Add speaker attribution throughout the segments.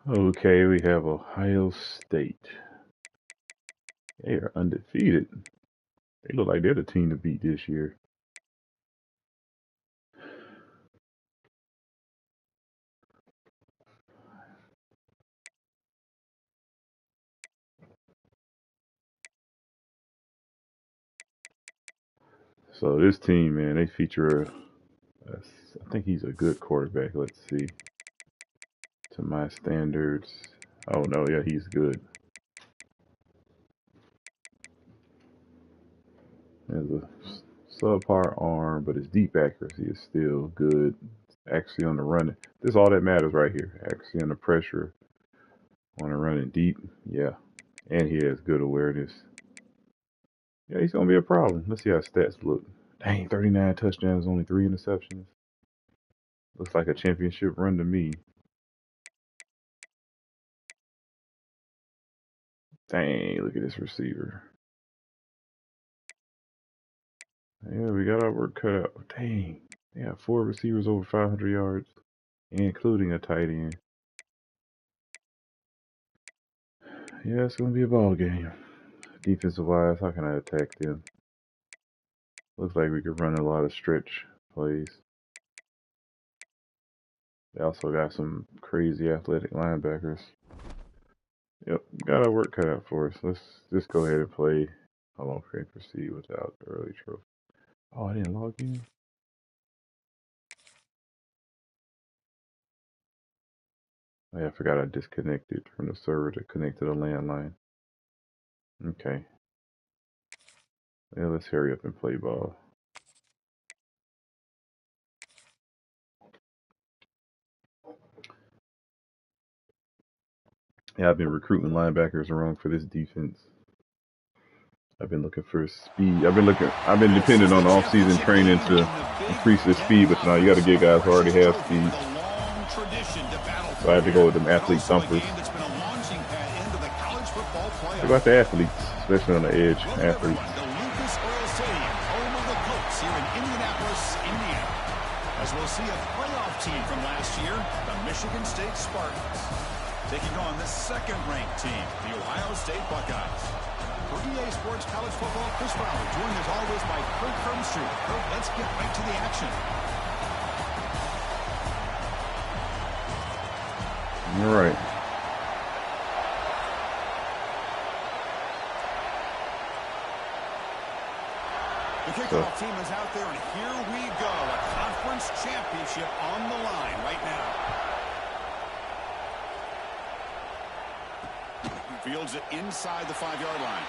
Speaker 1: Okay, we have Ohio State. They are undefeated. They look like they're the team to beat this year. So this team, man, they feature I think he's a good quarterback. Let's see. To my standards. Oh no, yeah, he's good. Has a subpar arm, but his deep accuracy is still good. Actually on the run. This is all that matters right here. Actually under pressure. On the running deep. Yeah. And he has good awareness. Yeah, he's gonna be a problem. Let's see how his stats look. Dang, 39 touchdowns, only 3 interceptions. Looks like a championship run to me. Dang, look at this receiver. Yeah, we got our work cut out. Dang. They got 4 receivers over 500 yards, including a tight end. Yeah, it's gonna be a ball game. Defensive wise, how can I attack them? Looks like we could run a lot of stretch plays. They also got some crazy athletic linebackers. Yep, got our work cut out for us. Let's just go ahead and play. How long can we proceed without the early trophy? Oh, I didn't log in. Oh, yeah, I forgot I disconnected from the server to connect to the landline. Okay. Yeah, let's hurry up and play ball. Yeah, I've been recruiting linebackers wrong for this defense. I've been looking for speed. I've been depending on off-season training to increase their speed, but now you got to get guys who already have speed. So I have to go with them athlete thumpers. What about the athletes, especially on the edge athletes?
Speaker 2: As we'll see a playoff team from last year, the Michigan State Spartans, taking on the second-ranked team, the Ohio State Buckeyes. For EA Sports College Football, Chris Fowler, joined as always by Kirk Hermstreet. Kirk, let's get right to the action.
Speaker 1: All right.
Speaker 2: The kickoff team is out there, and here we go. A conference championship on the line right now. Fields it inside the 5-yard line.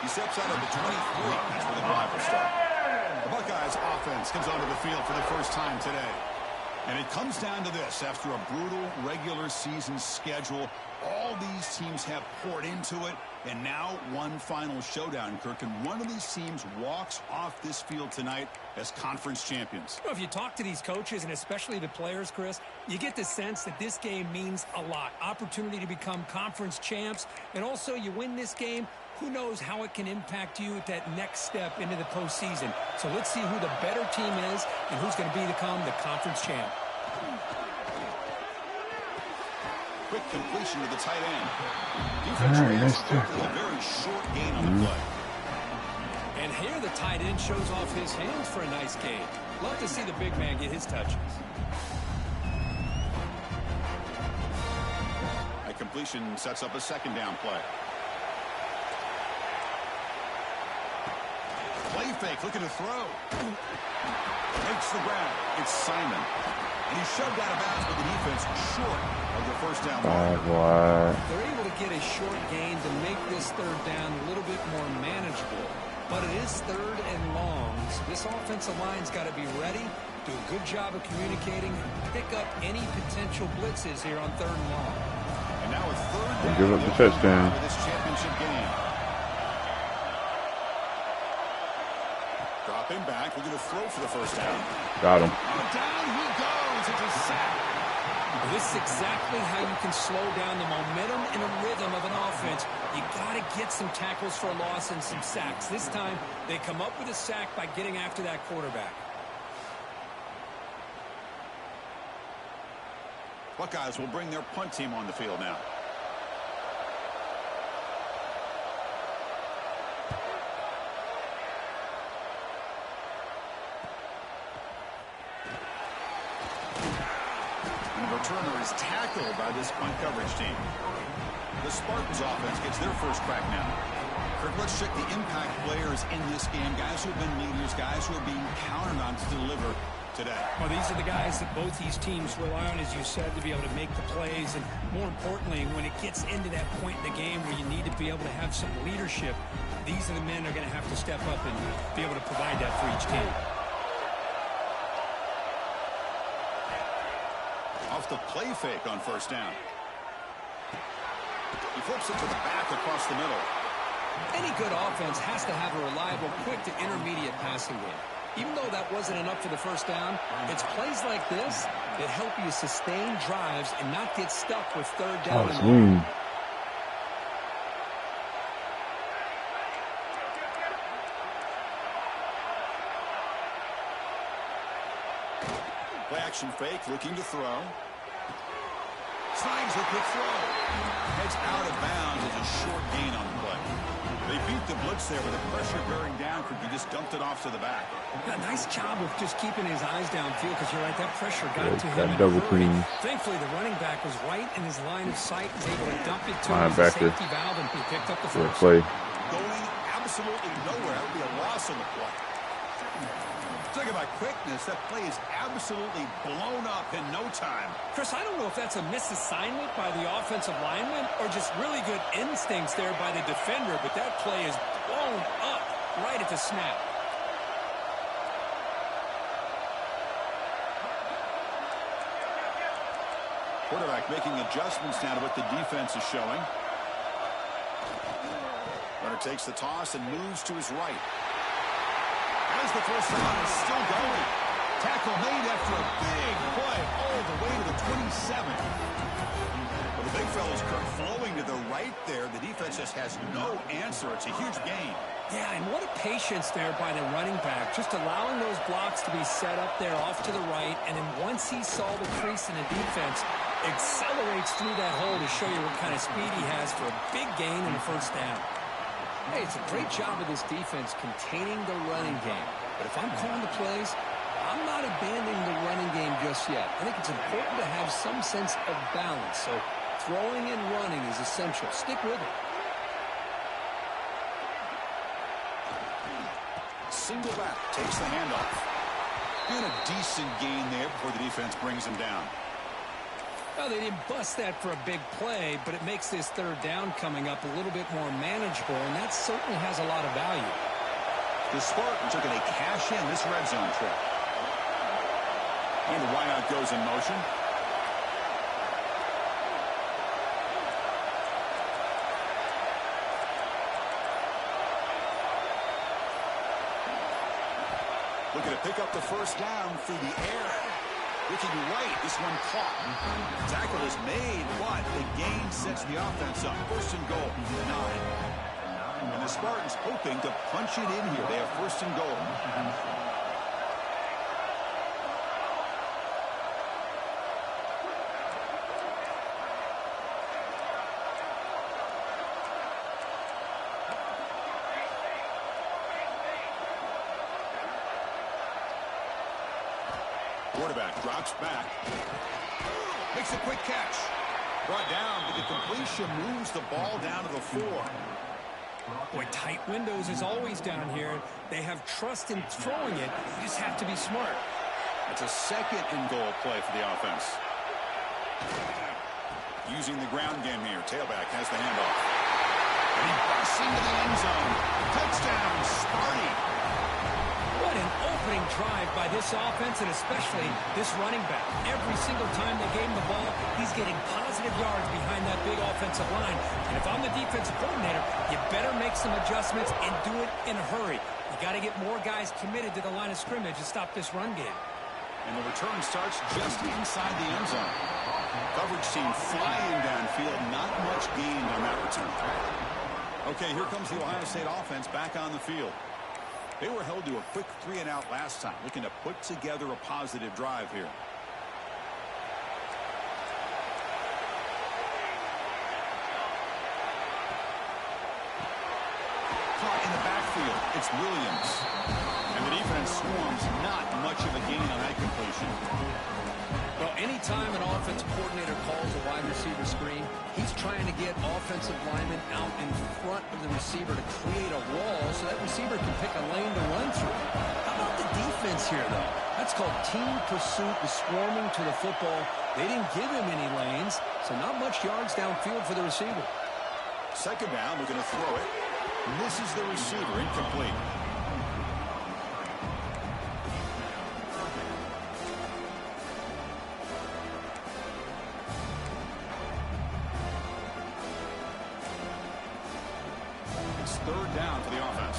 Speaker 2: He steps out of the 23. That's where the drive will start. The Buckeyes offense comes onto the field for the first time today. And it comes down to this. After a brutal regular season schedule, all these teams have poured into it. And now one final showdown, Kirk. And one of these teams walks off this field tonight as conference champions.
Speaker 3: Well, if you talk to these coaches, and especially the players, Chris, you get the sense that this game means a lot. Opportunity to become conference champs. And also, you win this game, who knows how it can impact you at that next step into the postseason. So let's see who the better team is and who's going to become the conference champ.
Speaker 2: Quick completion to the tight end.
Speaker 1: Defense
Speaker 2: a very short gain on the play.
Speaker 3: And here the tight end shows off his hands for a nice gain. Love to see the big man get his touches.
Speaker 2: That completion sets up a second down play. Play fake, looking to throw. Makes the grab. It's Simon. And he's shoved out of bounds with the defense short of the first down.
Speaker 3: They're able to get a short gain to make this third down a little bit more manageable. But it is third and long. So this offensive line's got to be ready, do a good job of communicating, and pick up any potential blitzes here on third and long.
Speaker 2: And now a third down.
Speaker 1: Give up the touchdown.
Speaker 2: For this championship game. Dropping back, looking to throw for the first down.
Speaker 1: Got him.
Speaker 2: Down he goes. It's a sack.
Speaker 3: This is exactly how you can slow down the momentum and a rhythm of an offense. You got to get some tackles for a loss and some sacks. This time, they come up with a sack by getting after that quarterback.
Speaker 2: Buckeyes will bring their punt team on the field now. And the returner is tackled by this punt coverage team. The Spartans offense gets their first crack now. Kirk, let's check the impact players in this game. Guys who have been leaders, guys who are being counted on to deliver today.
Speaker 3: Well, these are the guys that both these teams rely on, as you said, to be able to make the plays. And more importantly, when it gets into that point in the game where you need to be able to have some leadership, these are the men that are going to have to step up and be able to provide that for each team.
Speaker 2: Off the play fake on first down. He flips it to the back across the middle.
Speaker 3: Any good offense has to have a reliable, quick to intermediate passing game. Even though that wasn't enough for the first down, it's plays like this that help you sustain drives and not get stuck with third down.
Speaker 2: Play action fake, looking to throw. Slides the quick throw. Heads out of bounds as a short gain on the play. They beat the blitz there with the pressure bearing down. He just dumped it off to the back.
Speaker 3: A nice job of just keeping his eyes downfield, because you're right, that pressure got to him.
Speaker 1: Double team.
Speaker 3: Thankfully, the running back was right in his line of sight, was able to dump it to him as a safety valve, and he picked up the first.
Speaker 1: Play.
Speaker 2: Going absolutely nowhere. That would be a loss on the play. Talk about quickness. That play is absolutely blown up in no time.
Speaker 3: Chris, I don't know if that's a misassignment by the offensive lineman or just really good instincts there by the defender, but that play is blown up right at the snap.
Speaker 2: Quarterback making adjustments now to what the defense is showing. Runner takes the toss and moves to his right. As the first down is still going. Tackle made after a big play all the way to the 27. Well, the big fella's flowing to the right there. The defense just has no answer. It's a huge gain.
Speaker 3: Yeah, and what a patience there by the running back. Just allowing those blocks to be set up there off to the right. And then once he saw the crease in the defense, accelerates through that hole to show you what kind of speed he has for a big gain in the first down. Hey, it's a great job of this defense containing the running game. But if I'm calling the plays, I'm not abandoning the running game just yet. I think it's important to have some sense of balance. So throwing and running is essential. Stick with it.
Speaker 2: Single back takes the handoff. And a decent gain there before the defense brings him down.
Speaker 3: Well, they didn't bust that for a big play, but it makes this third down coming up a little bit more manageable, and that certainly has a lot of value.
Speaker 2: The Spartans are going to cash in this red zone trip. And the wideout goes in motion. Looking to pick up the first down through the air. Looking right, this one caught. Tackle is made, but the gain sets the offense up. First and goal, 9. And the Spartans hoping to punch it in here. They have first and goal. Quarterback drops back. Makes a quick catch. Brought down, but the completion moves the ball down to the 4.
Speaker 3: Boy, tight windows is always down here. They have trust in throwing it. You just have to be smart.
Speaker 2: It's a second and goal play for the offense. Using the ground game here. Tailback has the handoff. And he busts into the end zone. Touchdown, Sparty.
Speaker 3: What an opening drive by this offense, and especially this running back. Every single time they gave him the ball, he's getting positive yards behind that big offensive line. And if I'm the defensive coordinator, you better make some adjustments and do it in a hurry. You got to get more guys committed to the line of scrimmage to stop this run game.
Speaker 2: And the return starts just inside the end zone. Coverage team flying downfield. Not much gained on that return. Okay, here comes the Ohio State offense back on the field. They were held to a quick 3-and-out last time, looking to put together a positive drive here. It's Williams. And the defense swarms, not much of a gain on that completion.
Speaker 3: Well, anytime an offensive coordinator calls a wide receiver screen, he's trying to get offensive linemen out in front of the receiver to create a wall so that receiver can pick a lane to run through. How about the defense here, though? That's called team pursuit and swarming to the football. They didn't give him any lanes, so not much yards downfield for the receiver.
Speaker 2: Second down, we're going to throw it. Misses the receiver, incomplete. Third down for the offense.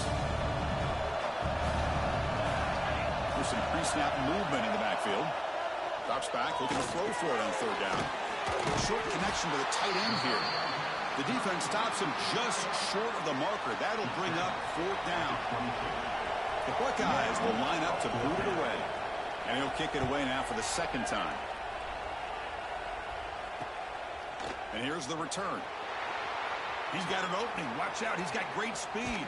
Speaker 2: There's some pre-snap movement in the backfield. Drops back, looking to throw for it on third down. Short connection to the tight end here. The defense stops him just short of the marker. That'll bring up fourth down. The Buckeyes will line up to boot it away. And he'll kick it away now for the second time. And here's the return. He's got an opening. Watch out. He's got great speed.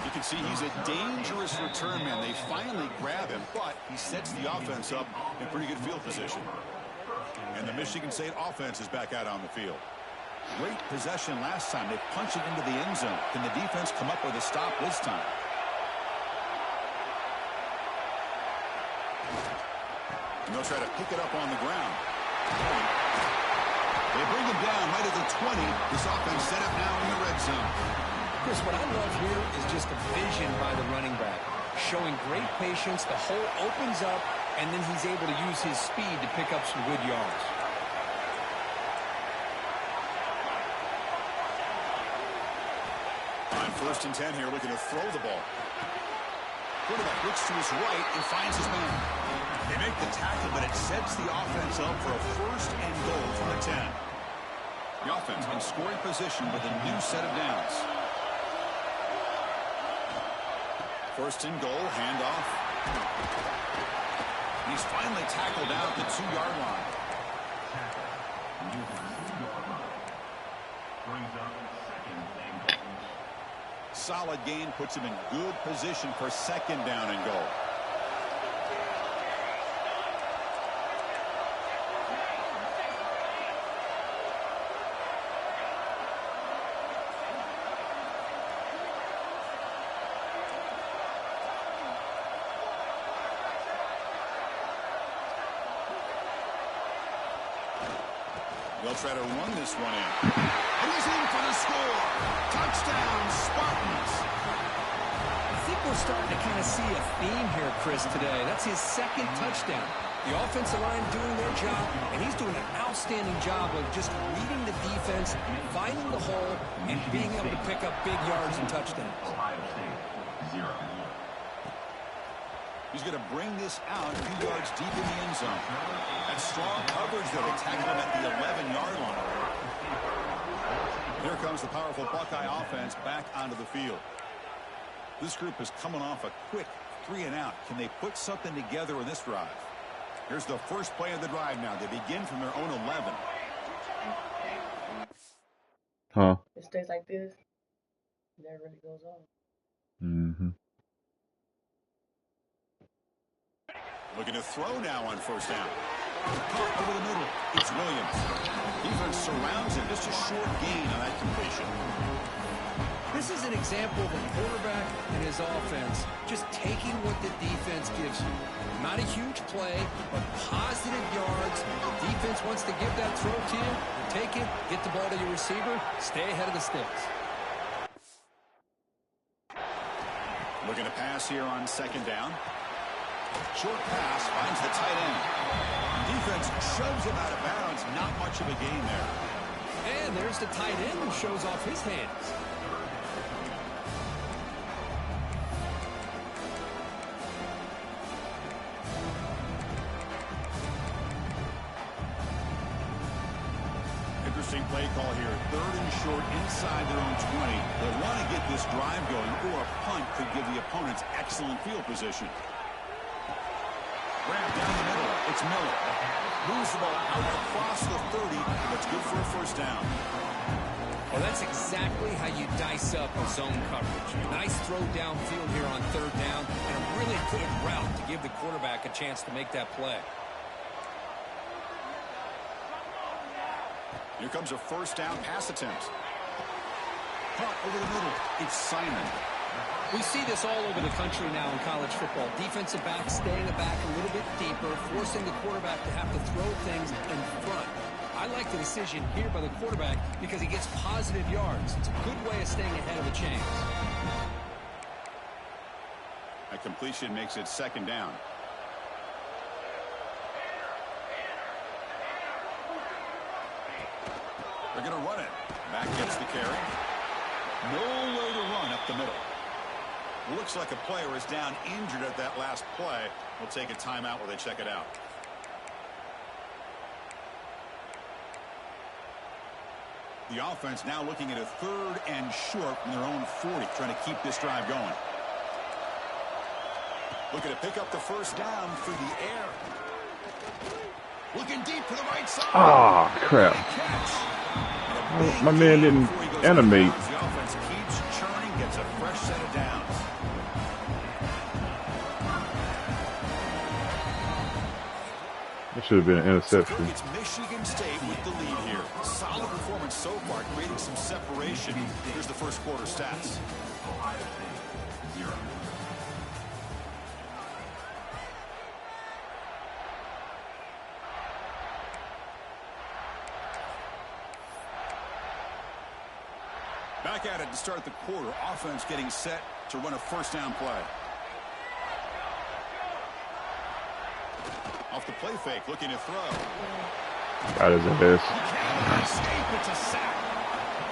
Speaker 2: You can see he's a dangerous return man. They finally grab him, but he sets the offense up in pretty good field position. And the Michigan State offense is back out on the field. Great possession last time. They punch it into the end zone. Can the defense come up with a stop this time? And they'll try to pick it up on the ground. They bring him down right at the 20. This offense set up now in the red zone.
Speaker 3: Chris, what I love here is just a vision by the running back. Showing great patience. The hole opens up, and then he's able to use his speed to pick up some good yards.
Speaker 2: On 1st and 10 here, looking to throw the ball. Quarterback looks to his right and finds his man. They make the tackle, but it sets the offense up for a 1st and goal from the 10. The offense in scoring position with a new set of downs. 1st and goal, handoff. He's finally tackled out at the 2-yard line. Solid gain puts him in good position for 2nd down and goal. They'll try to run this one in. And he's in for the score. Touchdown, Spartans.
Speaker 3: I think we're starting to kind of see a theme here, Chris, today. That's his 2nd touchdown. The offensive line doing their job, and he's doing an outstanding job of just reading the defense, finding the hole, and being able to pick up big yards and touchdowns.
Speaker 2: He's going to bring this out a few yards deep in the end zone. That's strong coverage, though. They tackle him at the 11-yard line. Here comes the powerful Buckeye offense back onto the field. This group is coming off a quick 3-and-out. Can they put something together in this drive? Here's the first play of the drive now. They begin from their own 11.
Speaker 1: Huh?
Speaker 4: It stays like this. It never really goes on.
Speaker 1: Mm-hmm.
Speaker 2: Looking to throw now on 1st down. Caught over the middle. It's Williams. Defense surrounds him. Just a short gain on that completion.
Speaker 3: This is an example of a quarterback and his offense just taking what the defense gives you. Not a huge play, but positive yards. The defense wants to give that throw to you. You take it, get the ball to your receiver, stay ahead of the sticks.
Speaker 2: Looking to pass here on 2nd down. Short pass finds the tight end. Defense shoves him out of bounds. Not much of a gain there.
Speaker 3: And there's the tight end who shows off his hands.
Speaker 2: Interesting play call here. 3rd and short inside their own 20. They want to get this drive going, or a punt could give the opponents excellent field position. Grab down the middle. It's Miller. Moves the ball out across the 30. That's good for a 1st down.
Speaker 3: Well, that's exactly how you dice up a zone coverage. Nice throw downfield here on third down, and a really good route to give the quarterback a chance to make that play.
Speaker 2: Here comes a first down pass attempt. Caught over the middle. It's Simon.
Speaker 3: We see this all over the country now in college football. Defensive backs staying back a little bit deeper, forcing the quarterback to have to throw things in front. I like the decision here by the quarterback because he gets positive yards. It's a good way of staying ahead of the chains.
Speaker 2: A completion makes it second down. They're going to run it. Back gets the carry. No way to run up the middle. Looks like a player is down injured at that last play. We'll take a timeout while they check it out. The offense now looking at a 3rd and short from their own 40, trying to keep this drive going. Looking to pick up the first down through the air. Looking deep to the right side.
Speaker 1: Ah, crap. My man didn't animate.
Speaker 2: The offense keeps churning, gets a fresh set of downs.
Speaker 1: It should have been an interception.
Speaker 2: It's Michigan State with the lead here. Solid performance so far, creating some separation. Here's the first quarter stats. Back at it to start the quarter. Offense getting set to run a first down play. Off the play fake, looking to throw.
Speaker 1: Got his ass.
Speaker 2: It's a sack.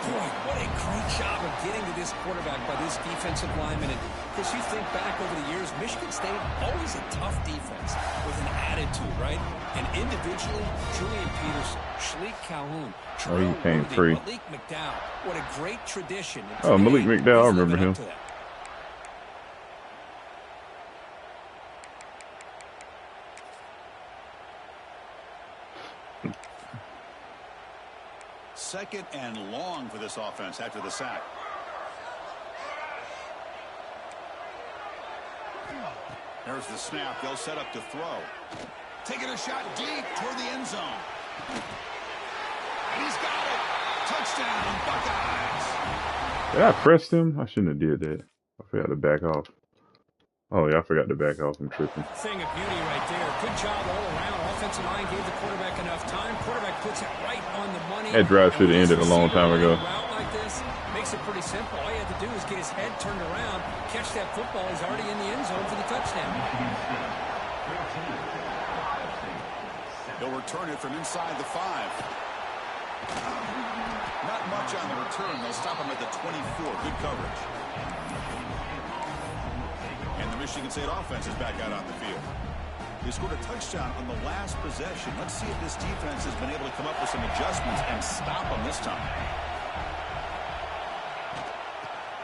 Speaker 3: Boy, what a great job of getting to this quarterback by this defensive lineman. And Chris, you think back over the years, Michigan State, always a tough defense with an attitude, right? And individually, Julian Peterson, Shalik Calhoun,
Speaker 1: Oh, he came free.
Speaker 3: Malik McDowell. What a great tradition.
Speaker 1: Oh, Malik McDowell, I remember him.
Speaker 2: Second and long for this offense after the sack. There's the snap. They'll set up to throw. Taking a shot deep toward the end zone. And he's got it. Touchdown, Buckeyes.
Speaker 1: Did I press him? I shouldn't have did that. I forgot to back off. Oh, yeah, I forgot to back off. I'm tripping.
Speaker 3: Thing of beauty right there. Good job all around. Offensive line gave the quarterback enough time. Quarterback puts it right on the money.
Speaker 1: That drive should have ended a long time ago.
Speaker 3: A route like this makes it pretty simple. All you have to do is get his head turned around, catch that football. He's already in the end zone for the touchdown.
Speaker 2: They'll return it from inside the 5. Not much on the return. They'll stop him at the 24. Good coverage. And the Michigan State offense is back out on the field. They scored a touchdown on the last possession. Let's see if this defense has been able to come up with some adjustments and stop them this time.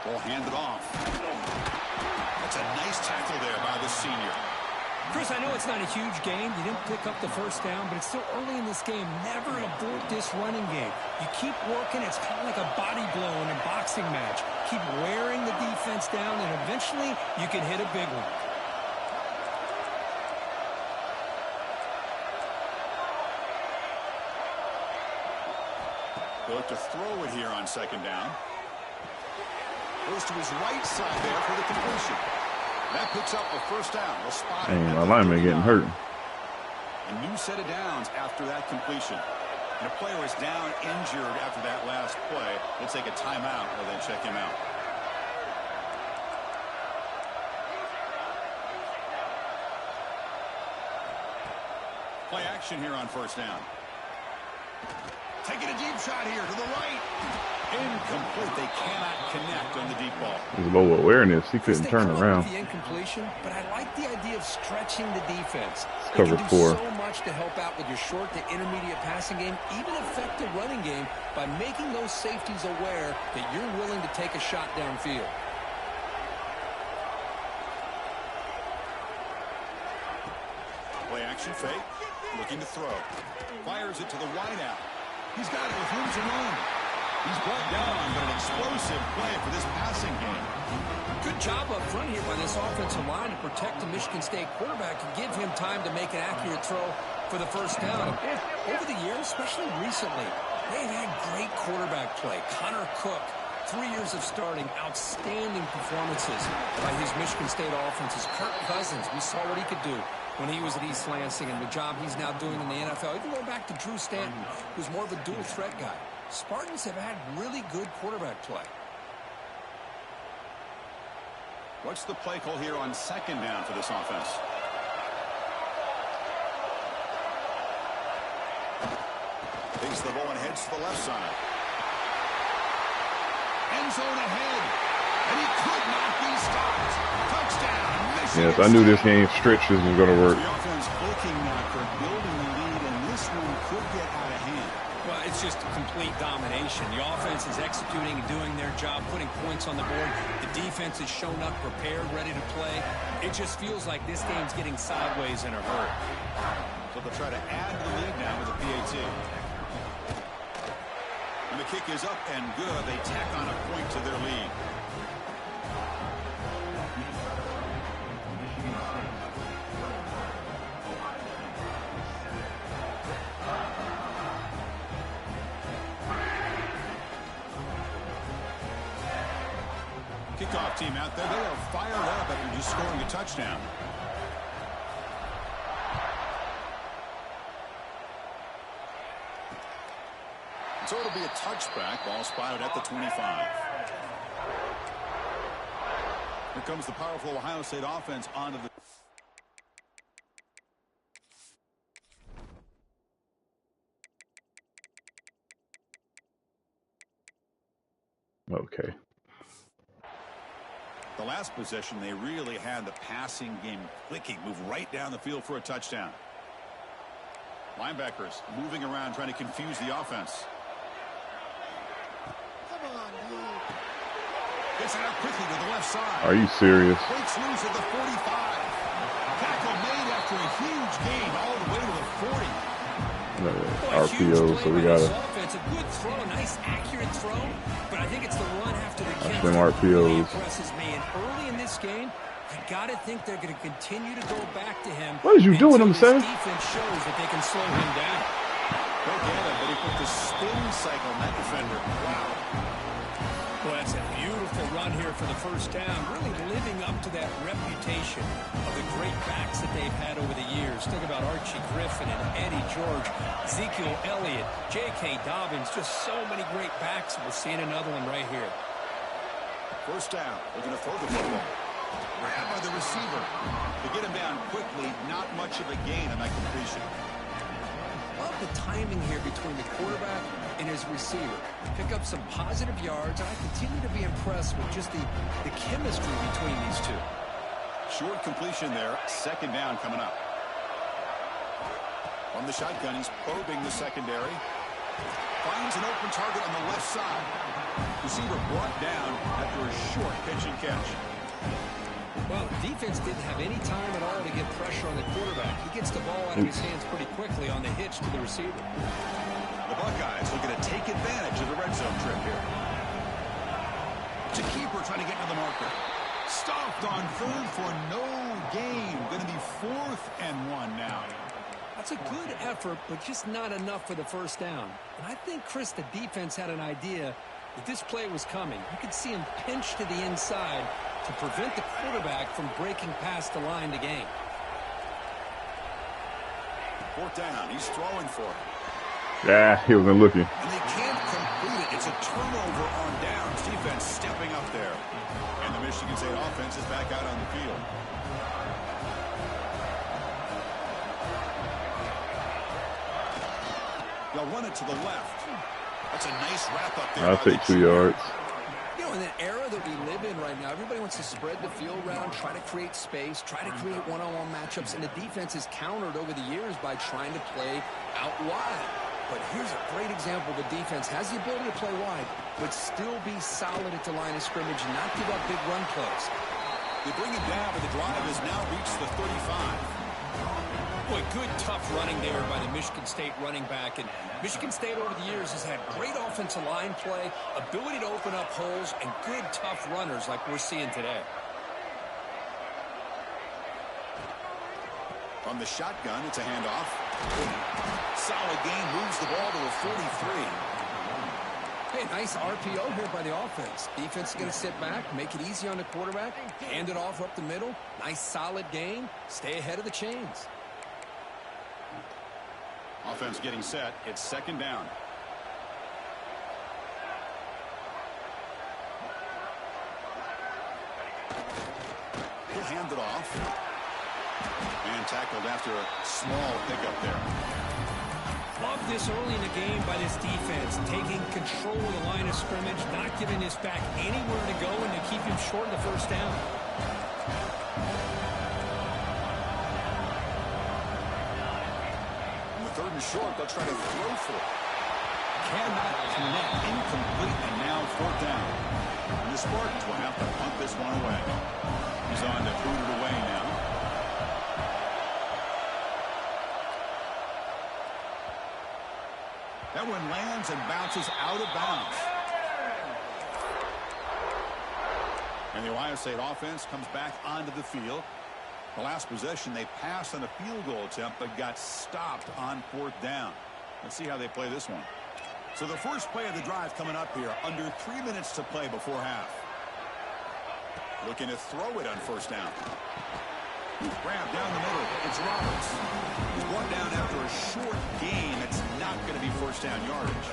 Speaker 2: Ball handed off. That's a nice tackle there by the senior.
Speaker 3: Chris, I know it's not a huge game. You didn't pick up the first down, but it's still early in this game. Never abort this running game. You keep working. It's kind of like a body blow in a boxing match. Keep wearing the defense down, and eventually you can hit a big one.
Speaker 2: They'll look to throw it here on second down. Goes to his right side there for the completion. That picks up a first down. They'll spot it.
Speaker 1: Dang, my lineman getting hurt.
Speaker 2: A new set of downs after that completion. And a player is down injured after that last play. We'll take a timeout while they check him out. Play action here on first down. Taking a deep shot here to the right. Incomplete. They cannot connect on the deep ball.
Speaker 1: His low awareness, he couldn't turn around.
Speaker 3: The incompletion, but I like the idea of stretching the defense.
Speaker 1: Cover
Speaker 3: can do
Speaker 1: 4.
Speaker 3: so much to help out with your short to intermediate passing game, even affect the running game by making those safeties aware that you're willing to take a shot downfield.
Speaker 2: Play action fake. Looking to throw. Fires it to the wide out. He's got it with room to run. He's brought down, but an explosive play for this passing game.
Speaker 3: Good job up front here by this offensive line to protect the Michigan State quarterback and give him time to make an accurate throw for the first down. Over the years, especially recently, they've had great quarterback play. Connor Cook, 3 years of starting, outstanding performances by his Michigan State offenses. Kirk Cousins, we saw what he could do when he was at East Lansing and the job he's now doing in the NFL. Even going back to Drew Stanton, who's more of a dual threat guy. Spartans have had really good quarterback play.
Speaker 2: What's the play call here on second down for this offense? Takes the ball and heads to the left side. End zone ahead. And he could not be stopped. Touchdown, Michigan.
Speaker 1: Yes, I knew this game stretches was going to work.
Speaker 2: The offense looking for building the lead, and this one could get out of hand.
Speaker 3: Well, it's just complete domination. The offense is executing and doing their job, putting points on the board. The defense has shown up prepared, ready to play. It just feels like this game's getting sideways in a hurry.
Speaker 2: So they'll try to add to the lead now with a PAT. And the kick is up and good. They tack on a point to their lead. Kickoff team out there. They are fired up after just scoring a touchdown. So it'll be a touchback. Ball spotted at the 25. Here comes the powerful Ohio State offense onto the...
Speaker 1: Okay.
Speaker 2: The last possession, they really had the passing game clicking. Move right down the field for a touchdown. Linebackers moving around, trying to confuse the offense. Come on, dude. Gets it out quickly to the left side.
Speaker 1: Are you serious?
Speaker 2: Breaks loose at the 45. Tackle made after a huge gain all the way to the 40.
Speaker 1: RPO, so we got to...
Speaker 3: It's a good throw, a nice accurate throw, but I think it's the run after the catch
Speaker 1: them
Speaker 3: that really
Speaker 1: RPOs.
Speaker 3: impresses me. And early in this game, I got to think they're going to continue to go back to him.
Speaker 1: What is you doing, him,
Speaker 3: Seth?
Speaker 1: Seth?
Speaker 3: Defense shows that they can slow him down.
Speaker 2: Look at him, but he put the spin cycle on that defender. Wow.
Speaker 3: Well, that's a beautiful run here for the first down, really living up to that reputation of the great backs that they've had over the years. Think about Archie Griffin and Eddie George, Ezekiel Elliott, J.K. Dobbins, just so many great backs. We're seeing another one right here.
Speaker 2: First down. They're going to throw the football. Grabbed by the receiver. To get him down quickly, not much of a gain on that completion.
Speaker 3: Love the timing here between the quarterback and his receiver. Pick up some positive yards, and I continue to be impressed with just the chemistry between these two.
Speaker 2: Short completion there. Second down coming up. On the shotgun, he's probing the secondary. Finds an open target on the left side. Receiver brought down after a short pitch and catch.
Speaker 3: Well, defense didn't have any time at all to get pressure on the quarterback. He gets the ball out of his hands pretty quickly on the hitch to the receiver.
Speaker 2: The Buckeyes looking to take advantage of the red zone trip here. It's a keeper trying to get to the marker. Stopped on third for no gain. Going to be 4th and 1 now.
Speaker 3: That's a good effort, but just not enough for the first down. And I think, Chris, the defense had an idea that this play was coming. You could see him pinch to the inside to prevent the quarterback from breaking past the line to gain.
Speaker 2: 4th down. He's throwing for it.
Speaker 1: Yeah, he wasn't looking.
Speaker 2: And they can't complete it. It's a turnover on downs. Defense stepping up there. And the Michigan State offense is back out on the field. They'll run it to the left. That's a nice wrap up there.
Speaker 1: I'll take 2 yards.
Speaker 3: You know, in the era that we live in right now, everybody wants to spread the field around, try to create space, try to create one-on-one matchups, and the defense is countered over the years by trying to play out wide. But here's a great example. The defense has the ability to play wide, but still be solid at the line of scrimmage and not give up big run plays.
Speaker 2: They bring it down, but the drive has now reached the 35.
Speaker 3: Boy, good, tough running there by the Michigan State running back. And Michigan State over the years has had great offensive line play, ability to open up holes, and good, tough runners like we're seeing today.
Speaker 2: From the shotgun, it's a handoff. Solid gain, moves the ball to a 43.
Speaker 3: Hey, nice RPO here by the offense. Defense is going to sit back, make it easy on the quarterback, hand it off up the middle. Nice, solid gain. Stay ahead of the chains.
Speaker 2: Offense getting set. It's second down. He'll hand it off. And tackled after a small pickup there.
Speaker 3: Love this early in the game by this defense, taking control of the line of scrimmage, not giving this back anywhere to go, and to keep him short of the first down.
Speaker 2: On the third and short, they'll try to throw for it. Cannot connect, incomplete, and now fourth down. And the Spartans will have to punt this one away. He's on to boot it away now. That one lands and bounces out of bounds. And the Ohio State offense comes back onto the field. The last possession, they passed on a field goal attempt, but got stopped on fourth down. Let's see how they play this one. So the first play of the drive coming up here, under 3 minutes to play before half. Looking to throw it on first down. Grab down the middle. It's Roberts. He's brought down after a short gain. It's not going to be first down yardage.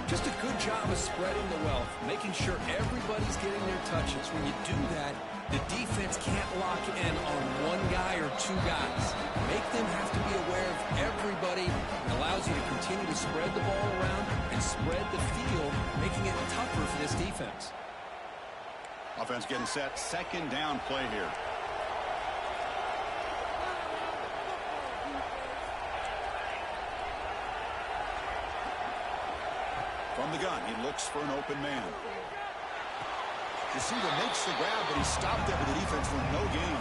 Speaker 3: Just a good job of spreading the wealth, making sure everybody's getting their touches. When you do that, the defense can't lock in on one guy or two guys. Make them have to be aware of everybody. It allows you to continue to spread the ball around and spread the field, making it tougher for this defense.
Speaker 2: Offense getting set. Second down play here. From the gun, he looks for an open man. Receiver makes the grab, but he's stopped there with the defense for no gain.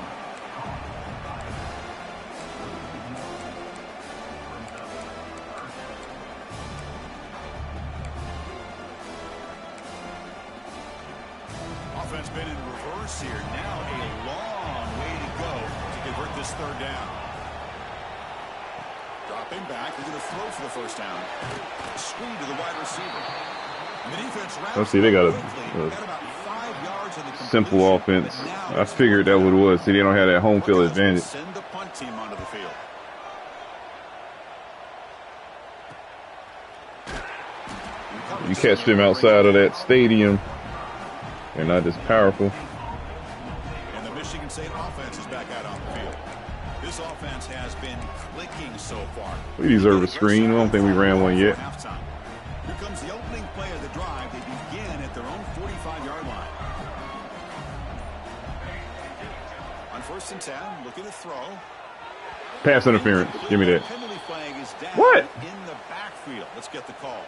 Speaker 2: Offense been in reverse here. Now a long way to go to convert this third down. Dropping back, they're going to throw for the first down. Screen to the wide receiver. And the defense
Speaker 1: Let's see, they got a
Speaker 2: about 5 yards in the
Speaker 1: simple offense. I figured that what it was. See, they don't have that home field advantage.
Speaker 2: Send the punt team onto the field.
Speaker 1: You catch them outside of that stadium, they're not as powerful.
Speaker 2: And the Michigan State offense is back out on the field. This offense has been clicking so far.
Speaker 1: We deserve a screen. I don't think we ran one yet.
Speaker 2: Here comes the opening play of the drive. They begin at their own 45-yard line. On first and 10, looking to throw.
Speaker 1: Pass interference. Give me that.
Speaker 2: Penalty flag is down
Speaker 1: What?
Speaker 2: in the backfield. Let's get the call.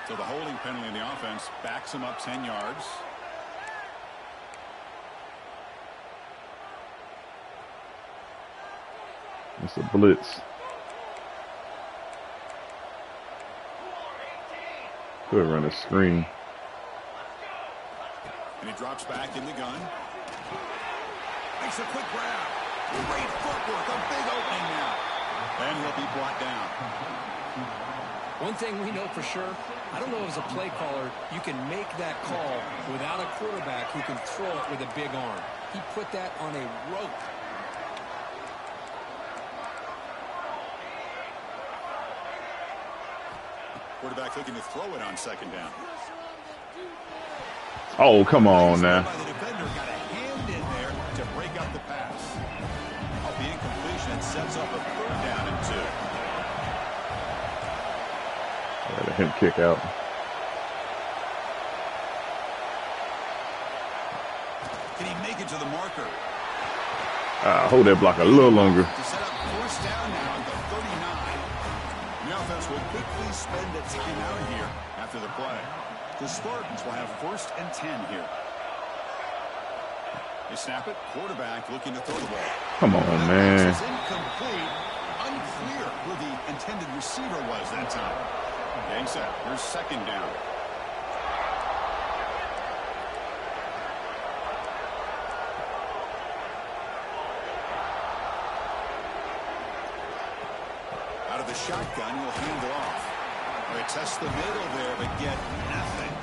Speaker 2: So the holding penalty in the offense backs him up 10 yards.
Speaker 1: It's a blitz. Could run a screen.
Speaker 2: And he drops back in the gun. Makes a quick grab. Great footwork. A big opening now. And he'll be brought down.
Speaker 3: One thing we know for sure, I don't know as a play caller, you can make that call without a quarterback who can throw it with a big arm. He put that on a rope.
Speaker 2: Quarterback looking to throw it on second down.
Speaker 1: Oh, come on now.
Speaker 2: The defender got a hand in there to break up the pass. Off the incompletion sets up a third down and 2.
Speaker 1: Let him kick out.
Speaker 2: Can he make it to the marker?
Speaker 1: Hold that block a little longer.
Speaker 2: To set up first down now at the 39. The offense will quickly spend a timeout here after the play. The Spartans will have 1st and 10 here. They snap it. Quarterback looking to throw the ball.
Speaker 1: Come on, man.
Speaker 2: It's incomplete. Unclear who the intended receiver was that time. Game set. Here's 2nd down. Out of the shotgun, he'll hand it off. They test the middle there, but get nothing.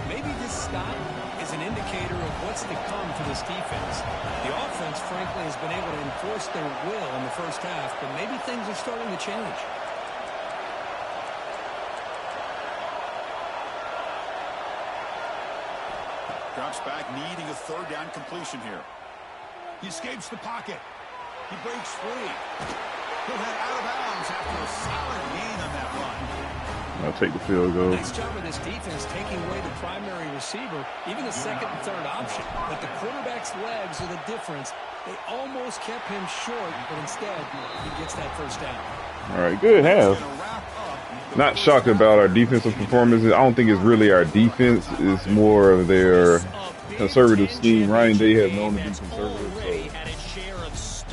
Speaker 3: Maybe this stop is an indicator of what's to come for this defense. The offense, frankly, has been able to enforce their will in the first half, but maybe things are starting to change.
Speaker 2: Drops back, needing a 3rd down completion here. He escapes the pocket. He breaks free. He'll head out of bounds after a solid gain on that run.
Speaker 1: I'll take the field goal.
Speaker 3: Nice job of this defense taking away the primary receiver, even the 2nd and 3rd option. But the quarterback's legs are the difference. They almost kept him short, but instead, he gets that 1st down.
Speaker 1: All right, good half. Not shocked about our defensive performances. I don't think it's really our defense. It's more of their conservative scheme. Ryan Day has known to be conservative. So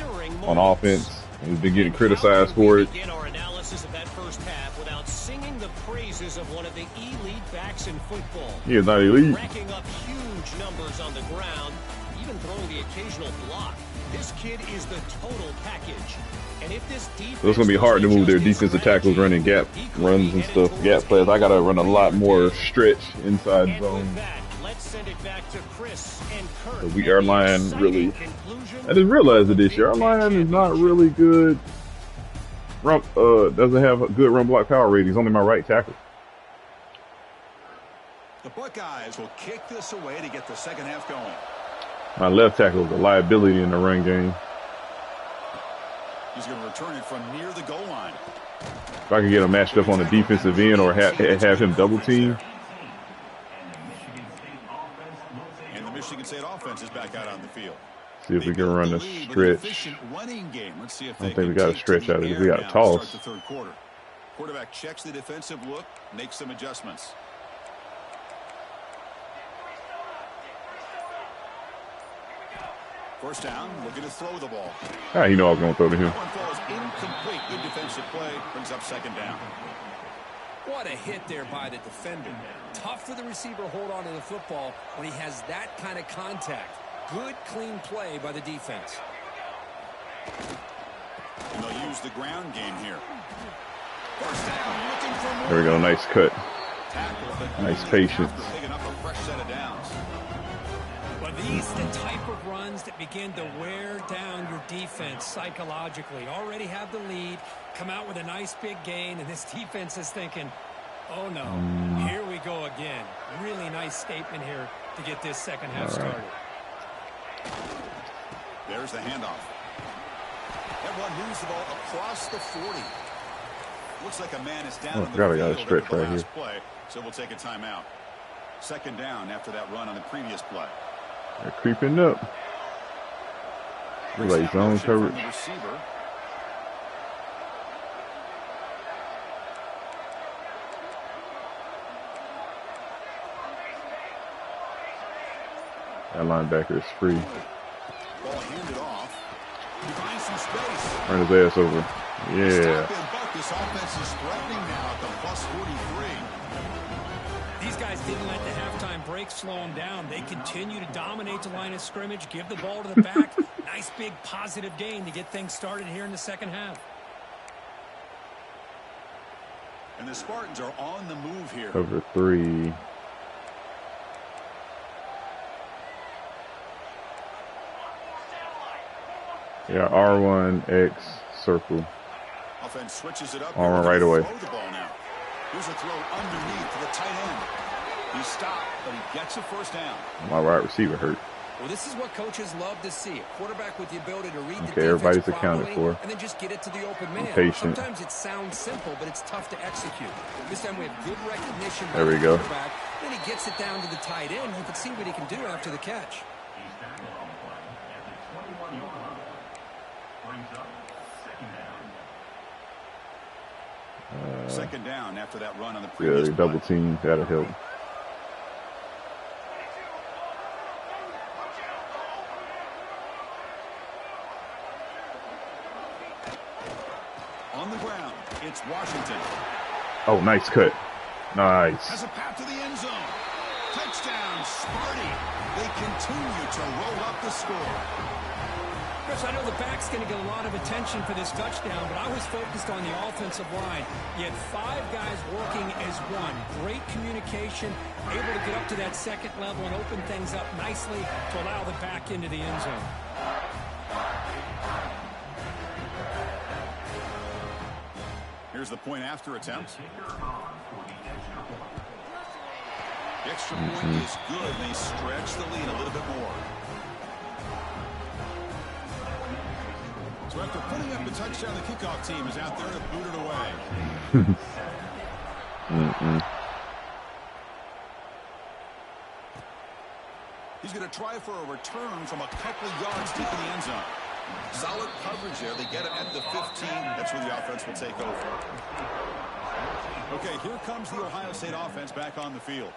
Speaker 1: on offense, we've been getting criticized for it.
Speaker 5: Our analysis of that first half without singing the praises of one of the elite backs in football.
Speaker 1: He is not elite.
Speaker 5: Racking up huge numbers on the ground, even throwing the occasional block. This kid is the total package. And if this defense,
Speaker 1: So it's going to be hard to move their defensive tackles running gap runs and stuff. Gap plays. I got to run a lot more stretch inside zone.
Speaker 5: Let's send it back to Chris and Kurt.
Speaker 1: So our line really, I just realized that this year our line is not really good. Doesn't have a good run block power ratings. Only my right tackle.
Speaker 2: The Buckeyes will kick this away to get the 2nd half going.
Speaker 1: My left tackle is a liability in the run game.
Speaker 2: He's going to return it from near the goal line.
Speaker 1: If I can get him matched up on the defensive end or have him double team.
Speaker 2: And the Michigan State offense is back out on the field.
Speaker 1: See if we can run a stretch.
Speaker 2: Let's see if
Speaker 1: I don't think we got a stretch out of it. We got a toss.
Speaker 2: The 3rd quarter. Quarterback checks the defensive look, makes some adjustments. First down, looking to throw the ball.
Speaker 1: You know I was going to throw to him.
Speaker 2: One falls incomplete. Good defensive play. Brings up 2nd down.
Speaker 3: What a hit there by the defender. Tough for the receiver to hold on to the football when he has that kind of contact. Good, clean play by the defense.
Speaker 2: And they'll use the ground game here. First down, looking for more.
Speaker 1: There we go. Nice cut. Nice patience.
Speaker 2: Picking up a fresh set of downs.
Speaker 3: But these are the type of runs that begin to wear down your defense psychologically. Already have the lead, come out with a nice big gain, and this defense is thinking, oh no, here we go again. Really nice statement here to get this 2nd half started.
Speaker 2: There's the handoff. Everyone moves the ball across the 40. Looks like a man is down in the
Speaker 1: got a
Speaker 2: field
Speaker 1: stretch
Speaker 2: after the
Speaker 1: right
Speaker 2: last
Speaker 1: here.
Speaker 2: play, so we'll take a timeout. 2nd down after that run on the previous play.
Speaker 1: They're creeping up. Like zone coverage.
Speaker 2: Receiver.
Speaker 1: That linebacker is free.
Speaker 2: Ball handed off. He finds some space.
Speaker 1: Run his ass over. Yeah.
Speaker 2: This offense is threatening now at the plus 43.
Speaker 3: These guys didn't let the halftime break slow them down. They continue to dominate the line of scrimmage, give the ball to the back. Nice big positive gain to get things started here in the 2nd half.
Speaker 2: And the Spartans are on the move here.
Speaker 1: Cover 3. Yeah, R1, X, circle.
Speaker 2: Offense switches it up.
Speaker 1: R1 right away.
Speaker 2: Throw the ball now. Here's a throw underneath to the tight end. He stopped, but he gets a 1st down.
Speaker 1: My wide receiver hurt.
Speaker 3: Well, this is what coaches love to see. A quarterback with the ability to read the defense
Speaker 1: everybody's accounted
Speaker 3: properly
Speaker 1: for.
Speaker 3: and then just get it to the open man.
Speaker 1: Patient.
Speaker 3: Sometimes it sounds simple, but it's tough to execute. This time we have good recognition by
Speaker 1: There we
Speaker 3: the
Speaker 1: go.
Speaker 3: quarterback. Then he gets it down to the tight end. You can see what he can do after the catch.
Speaker 2: Second down after that run on the previous
Speaker 1: Yeah, double team. That'll help.
Speaker 2: On the ground, it's Washington.
Speaker 1: Oh, nice cut. Nice.
Speaker 2: Has a path to the end zone. Touchdown, Spartan. They continue to roll up the score.
Speaker 3: Chris, I know the back's going to get a lot of attention for this touchdown, but I was focused on the offensive line. You had 5 guys working as one. Great communication, able to get up to that second level and open things up nicely to allow the back into the end zone.
Speaker 2: Here's the point after attempt. The extra point is good. They stretch the lead a little bit more. So after putting up the touchdown, the kickoff team is out there to boot it away. He's going to try for a return from a couple of yards deep in the end zone. Solid coverage there. They get it at the 15. That's where the offense will take over. Okay, here comes the Ohio State offense back on the field.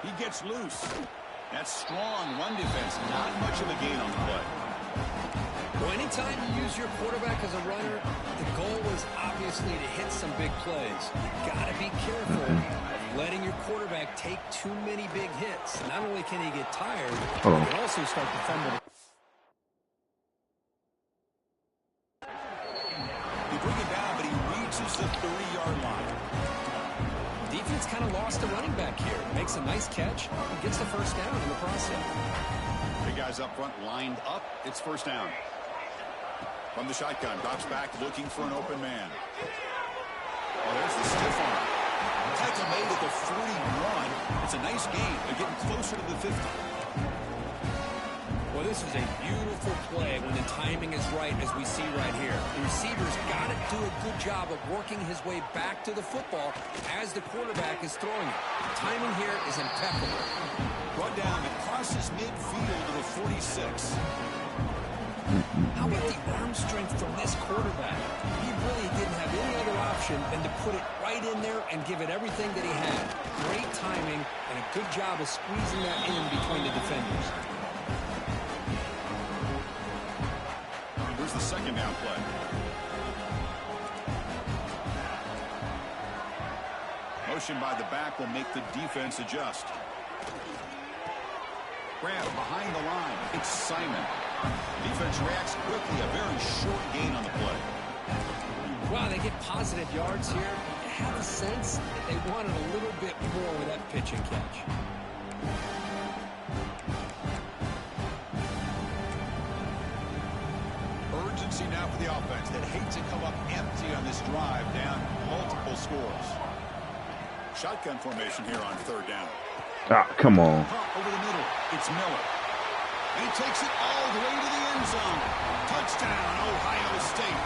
Speaker 2: He gets loose. That's strong run defense. Not much of a gain on the play.
Speaker 3: Well, anytime you use your quarterback as a runner, the goal is obviously to hit some big plays. Got to be careful of letting your quarterback take too many big hits. Not only can he get tired, he can also start to fumble.
Speaker 2: They bring it down, but he reaches the 30-yard line.
Speaker 3: Defense kind of lost the running back here. Makes a nice catch and gets the first down in the process.
Speaker 2: Big guys up front lined up. It's first down. From the shotgun, drops back looking for an open man. Oh, there's the stiff arm. Tackle made at the 41. It's a nice gain. They're getting closer to the 50.
Speaker 3: Well, this is a beautiful play when the timing is right, as we see right here. The receiver's got to do a good job of working his way back to the football as the quarterback is throwing it. The timing here is impeccable.
Speaker 2: Brought down and crosses midfield to the 46.
Speaker 3: How about the arm strength from this quarterback? He really didn't have any other option than to put it right in there and give it everything that he had. Great timing and a good job of squeezing that in between the defenders.
Speaker 2: Here's the second down play. Motion by the back will make the defense adjust. Grab behind the line. It's Simon. Defense reacts quickly. A very short gain on the play.
Speaker 3: Wow, they get positive yards here. You have a sense that they wanted a little bit more with that pitch and catch.
Speaker 2: Urgency now for the offense that hate to come up empty on this drive, down multiple scores. Shotgun formation here on third down.
Speaker 1: Ah, come on.
Speaker 2: Over the middle, it's Miller. And he takes it all the way to the end zone. Touchdown, Ohio State.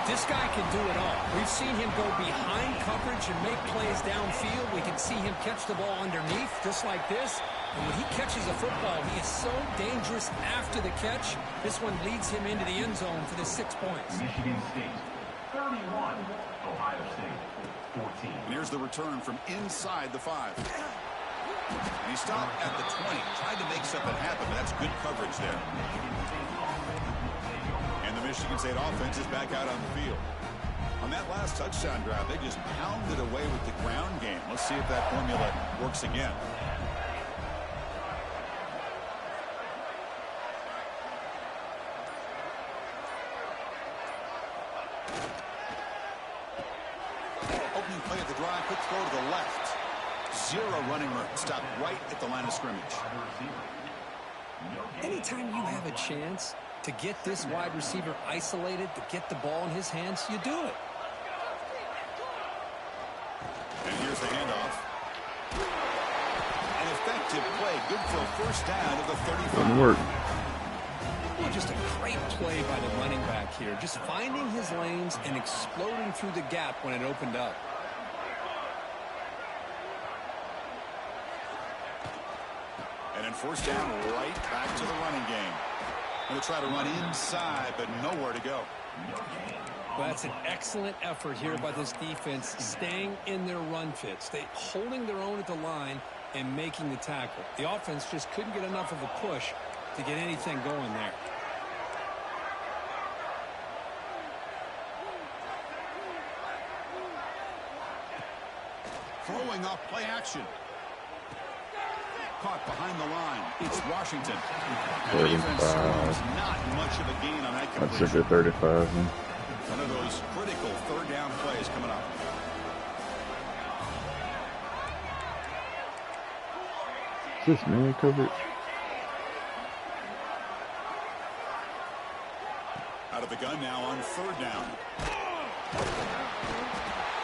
Speaker 3: This guy can do it all. We've seen him go behind coverage and make plays downfield. We can see him catch the ball underneath, just like this. And when he catches a football, he is so dangerous after the catch. This one leads him into the end zone for the 6 points.
Speaker 6: Michigan State, 31. Ohio State, 14.
Speaker 2: And here's the return from inside the 5. And he stopped at the 20. Tried to make something happen, but that's good coverage there. And the Michigan State offense is back out on the field. On that last touchdown drive, they just pounded away with the ground game. Let's see if that formula works again. Opening play of the drive, quick throw to the left. Zero running room. Stopped right at the line of scrimmage.
Speaker 3: Anytime you have a chance to get this wide receiver isolated, to get the ball in his hands, you do it.
Speaker 2: And here's the handoff. An effective play. Good for a first down of the 35.
Speaker 1: Didn't work.
Speaker 3: Well, just a great play by the running back here. Just finding his lanes and exploding through the gap when it opened up.
Speaker 2: And then first down, right back to the running game. Going to try to run inside, but nowhere to go.
Speaker 3: Well, that's an excellent effort here by this defense, staying in their run fits. They holding their own at the line and making the tackle. The offense just couldn't get enough of a push to get anything going there.
Speaker 2: Throwing up play action. Caught behind the line. It's Washington. And the defense scores not much of a gain on that completion.
Speaker 1: I took it 35.
Speaker 2: One of those critical third down plays coming up.
Speaker 1: Is this man coverage?
Speaker 2: Out of the gun now on third down.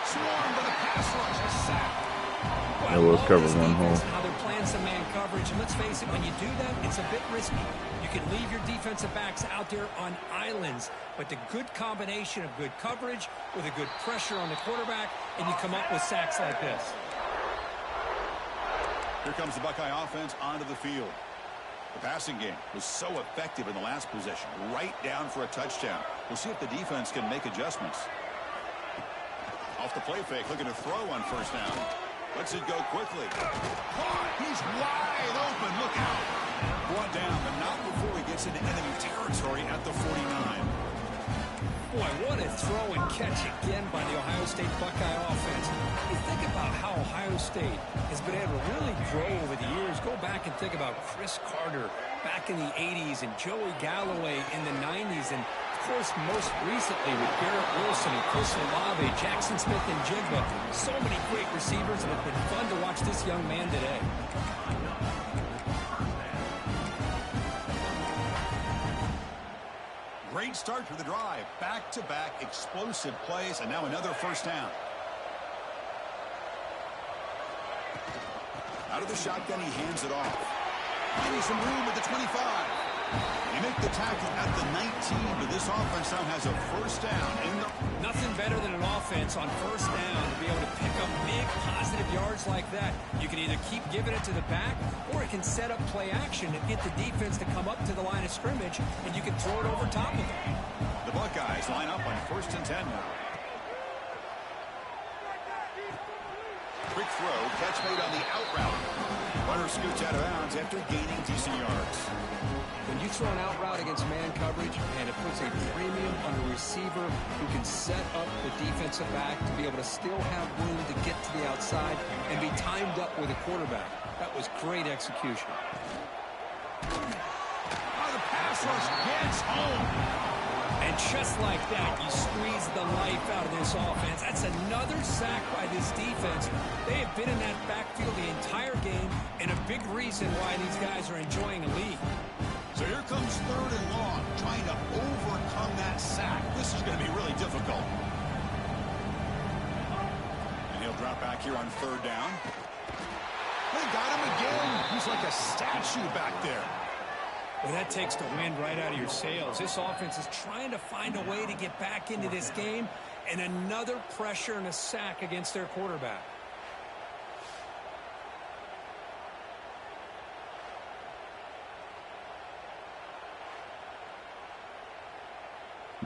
Speaker 2: Swarm to the pass rush. A sack.
Speaker 1: It was cover one hole.
Speaker 3: How they're playing some man coverage. And let's face it, when you do that, it's a bit risky. You can leave your defensive backs out there on islands, but the good combination of good coverage with a good pressure on the quarterback, and you come up with sacks like this.
Speaker 2: Here comes the Buckeye offense onto the field. The passing game was so effective in the last possession, right down for a touchdown. We'll see if the defense can make adjustments. Off the play fake, looking to throw on first down. Lets it go quickly. Caught. He's wide open. Look out. Brought down, but not before he gets into enemy territory at the 49.
Speaker 3: Boy, what a throw and catch again by the Ohio State Buckeye offense. You think about how Ohio State has been able to really grow over the years. Go back and think about Chris Carter back in the 80s and Joey Galloway in the 90s. And, of course, most recently with Garrett Wilson and Chris Olave, Jackson Smith and Jigba. So many great receivers, and it's been fun to watch this young man today.
Speaker 2: Great start to the drive. Back-to-back explosive plays, and now another first down. Out of the shotgun, he hands it off. Finding some room at the 25. They make the tackle at the 19, but this offense now has a first down.
Speaker 3: Nothing better than an offense on first down to be able to pick up big positive yards like that. You can either keep giving it to the back, or it can set up play action and get the defense to come up to the line of scrimmage, and you can throw it over top of them.
Speaker 2: The Buckeyes line up on first and 10 now. Quick throw, catch made on the out route. Runner scoots out of bounds after gaining decent yards.
Speaker 3: When you throw an out route against man coverage, and it puts a premium on a receiver who can set up the defensive back to be able to still have room to get to the outside and be timed up with a quarterback. That was great execution.
Speaker 2: Oh, the pass rush gets home.
Speaker 3: And just like that, you squeeze the life out of this offense. That's another sack by this defense. They have been in that backfield the entire game, and a big reason why these guys are enjoying a lead.
Speaker 2: So here comes third and long, trying to overcome that sack. This is going to be really difficult. And he'll drop back here on third down. They got him again. He's like a statue back there.
Speaker 3: Well, that takes the wind right out of your sails. This offense is trying to find a way to get back into this game, and another pressure and a sack against their quarterback.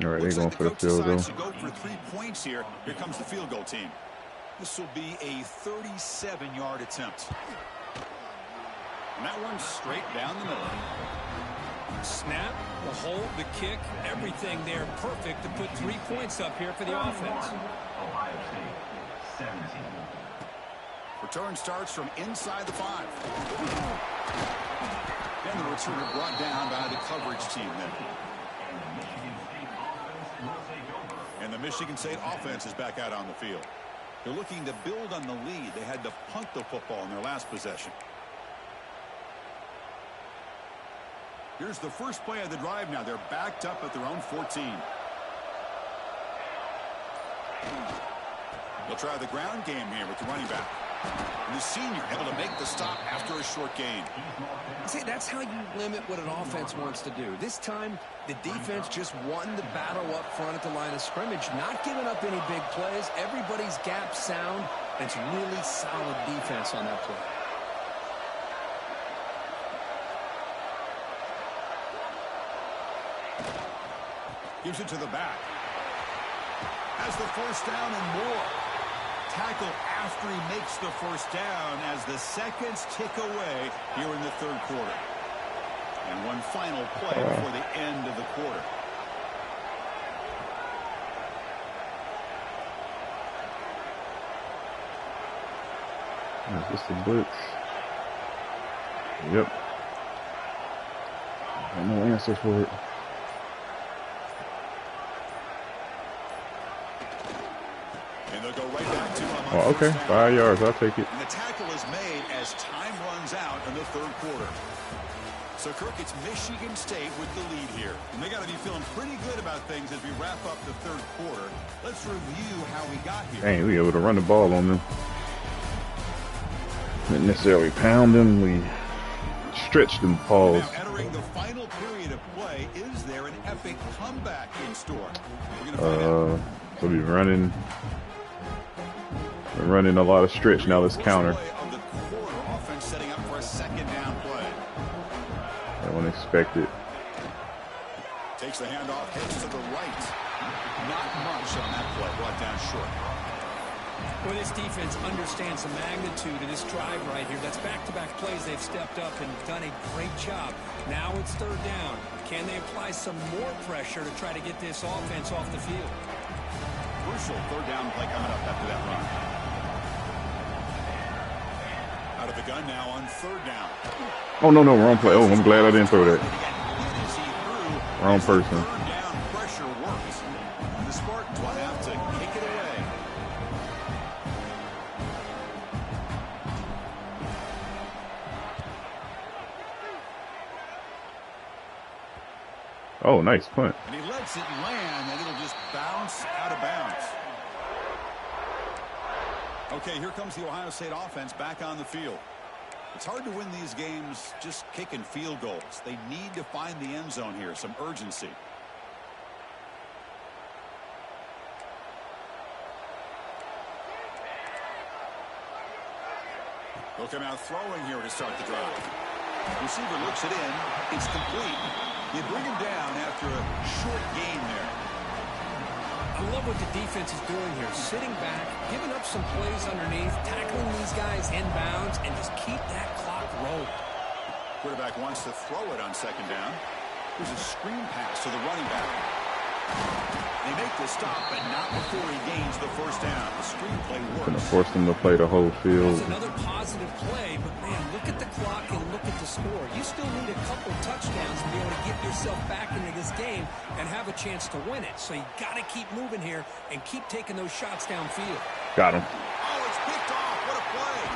Speaker 1: All right, they're going for the field goal.
Speaker 2: To go for 3 points here. Here comes the field goal team. This will be a 37-yard attempt. And that one's straight down the middle.
Speaker 3: Snap, the hold, the kick, everything there perfect to put 3 points up here for the offense.
Speaker 6: Ohio State, 17.
Speaker 2: Return starts from inside the 5. And the returner brought down by the coverage team then. And the Michigan State offense is back out on the field. They're looking to build on the lead. They had to punt the football in their last possession. Here's the first play of the drive now. They're backed up at their own 14. They'll try the ground game here with the running back. And the senior able to make the stop after a short gain.
Speaker 3: See, that's how you limit what an offense wants to do. This time, the defense just won the battle up front at the line of scrimmage, not giving up any big plays. Everybody's gap sound. It's really solid defense on that play.
Speaker 2: Gives it to the back. Has the first down and more. Tackle after he makes the first down as the seconds tick away here in the third quarter. And one final play before the end of the quarter.
Speaker 1: Is this the blitz? Yep. I have no answer for it.
Speaker 2: And they'll go right back to him.
Speaker 1: Oh, okay. 5 yards. I'll take it.
Speaker 2: And the tackle is made as time runs out in the third quarter. So, Kirk, it's Michigan State with the lead here. And they got to be feeling pretty good about things as we wrap up the third quarter. Let's review how we got here.
Speaker 1: Dang, we were able to run the ball on them. Didn't necessarily pound them. We stretched them, pause.
Speaker 2: Now entering the final period of play, is there an epic comeback in store? We're going to find out.
Speaker 1: So we're running a lot of stretch now. Let's counter.
Speaker 2: Play of the quarter, offense setting up for a second down play.
Speaker 1: I don't expect it.
Speaker 2: Takes the handoff, hits to the right. Not much on that play, brought down short.
Speaker 3: Well, this defense understands the magnitude of this drive right here. That's back-to-back plays. They've stepped up and done a great job. Now it's third down. Can they apply some more pressure to try to get this offense off the field?
Speaker 2: Crucial third down play coming up after that run. Out of the gun now on third down.
Speaker 1: Oh, no, wrong play. Oh, I'm glad I didn't throw that. Wrong person.
Speaker 2: Third down pressure works. And the Spartans will have to kick it away.
Speaker 1: Oh, nice punt.
Speaker 2: And he lets it land, and it'll just bounce out of bounds. Okay, here comes the Ohio State offense back on the field. It's hard to win these games just kicking field goals. They need to find the end zone here, some urgency. They'll come out throwing here to start the drive. Receiver looks it in. It's complete. They bring him down after a short gain there.
Speaker 3: I love what the defense is doing here. Sitting back, giving up some plays underneath, tackling these guys inbounds, and just keep that clock rolling.
Speaker 2: Quarterback wants to throw it on second down. Here's a screen pass to the running back. They make the stop, but not before he gains the first down. The screenplay works.
Speaker 1: Gonna force them to play the whole field.
Speaker 3: That's another positive play, but man, look at the clock and look at the score. You still need a couple touchdowns to be able to get yourself back into this game and have a chance to win it. So you got to keep moving here and keep taking those shots downfield.
Speaker 1: Got him.
Speaker 2: Oh, it's picked off. What a play.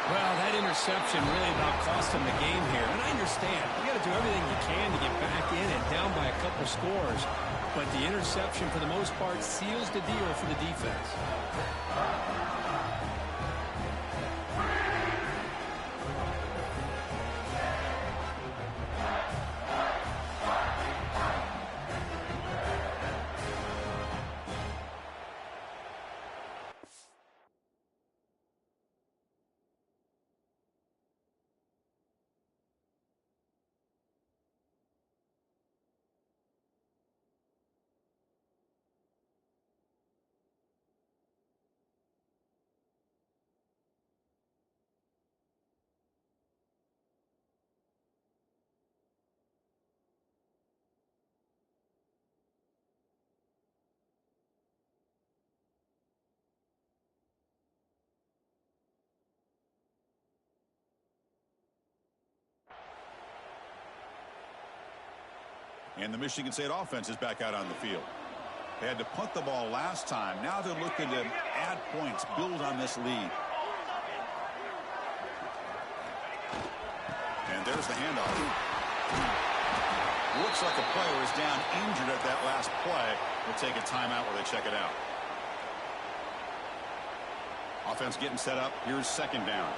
Speaker 3: Well, that interception really about cost him the game here. And I understand. You got to do everything you can to get back in and down by a couple scores. But the interception, for the most part, seals the deal for the defense.
Speaker 2: And the Michigan State offense is back out on the field. They had to punt the ball last time. Now they're looking to add points, build on this lead. And there's the handoff. Looks like a player is down injured at that last play. We'll take a timeout while they check it out. Offense getting set up. Here's second down.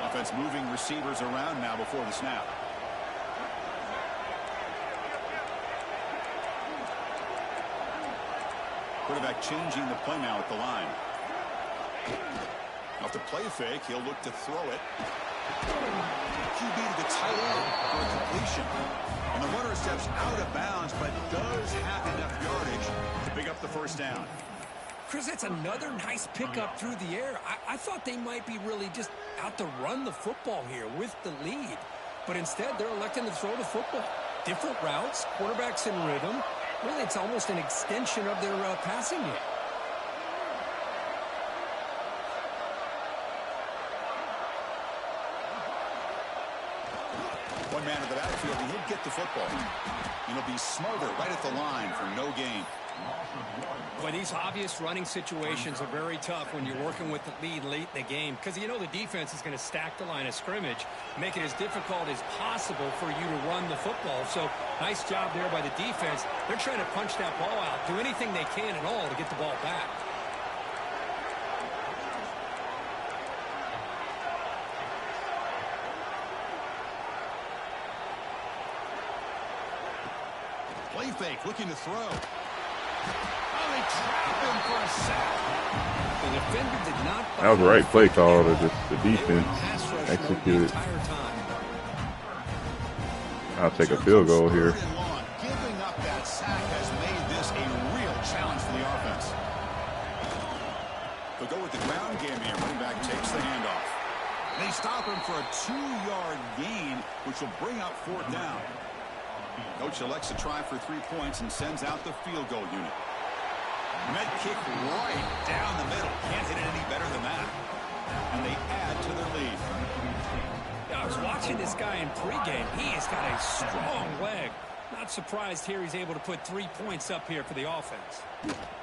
Speaker 2: Offense moving receivers around now before the snap. Quarterback changing the play now at the line. Off the play fake, he'll look to throw it. QB to the tight end for a completion. And the runner steps out of bounds, but does have enough yardage to pick up the first down.
Speaker 3: Chris, that's another nice pickup through the air. I thought they might be really just out to run the football here with the lead. But instead, they're electing to throw the football. Different routes, quarterbacks in rhythm. Really, it's almost an extension of their passing game.
Speaker 2: One man in the backfield, and he'll get the football. And he'll be smothered right at the line for no gain.
Speaker 3: Boy, these obvious running situations are very tough when you're working with the lead late in the game, because you know the defense is going to stack the line of scrimmage, make it as difficult as possible for you to run the football. So nice job there by the defense. They're trying to punch that ball out, do anything they can at all to get the ball back.
Speaker 2: Play fake, looking to throw. Oh, they trap him for a sack.
Speaker 3: The defender did not.
Speaker 1: That was the right play call. The defense executed. I'll take a field goal here.
Speaker 2: Giving up that sack has made this a real challenge for the offense. They'll go with the ground game here. Running back takes the handoff. They stop him for a 2-yard gain, which will bring up fourth down. Coach elects to try for 3 points and sends out the field goal unit. Med kick right down the middle. Can't hit it any better than that. And they add to their lead.
Speaker 3: I was watching this guy in pregame. He has got a strong leg. Not surprised here he's able to put 3 points up here for the offense.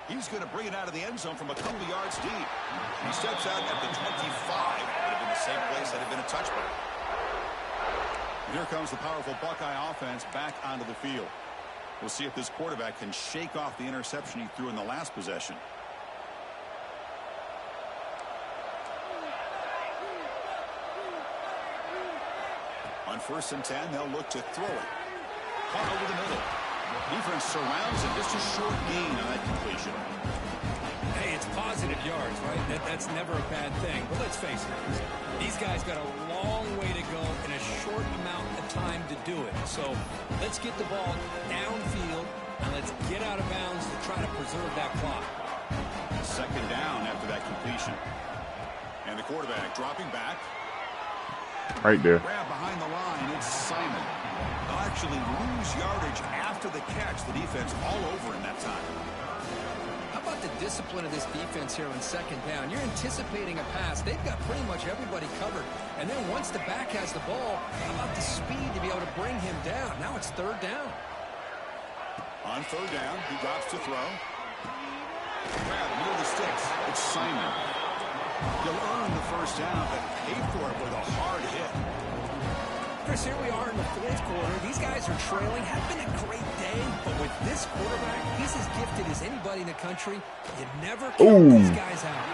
Speaker 2: He's going to bring it out of the end zone from a couple of yards deep. He steps out at the 25. Would have been the same place had it been a touchback. Here comes the powerful Buckeye offense back onto the field. We'll see if this quarterback can shake off the interception he threw in the last possession. On 1st and 10, they'll look to throw it. Caught over the middle. Defense surrounds him. Just a short gain on that completion.
Speaker 3: Hey, it's positive yards, right? That's never a bad thing. But let's face it, these guys got a long way to go in a short amount of time to do it. So let's get the ball downfield and let's get out of bounds to try to preserve that clock.
Speaker 2: Second down after that completion. And the quarterback dropping back.
Speaker 1: Right there.
Speaker 2: Grab behind the line. It's Simon. They'll actually lose yardage after the catch. The defense all over in that time.
Speaker 3: How about the discipline of this defense here on second down? You're anticipating a pass. They've got pretty much everybody covered. And then once the back has the ball, how about the speed to be able to bring him down? Now it's third down.
Speaker 2: On third down, he drops to throw. Grab near the sticks. It's Simon. He'll earn the first down, but pay for it with a hard hit.
Speaker 3: Chris, here we are in the fourth quarter. These guys are trailing. Have been a great day, but with this quarterback, he's as gifted as anybody in the country. You never count these guys out.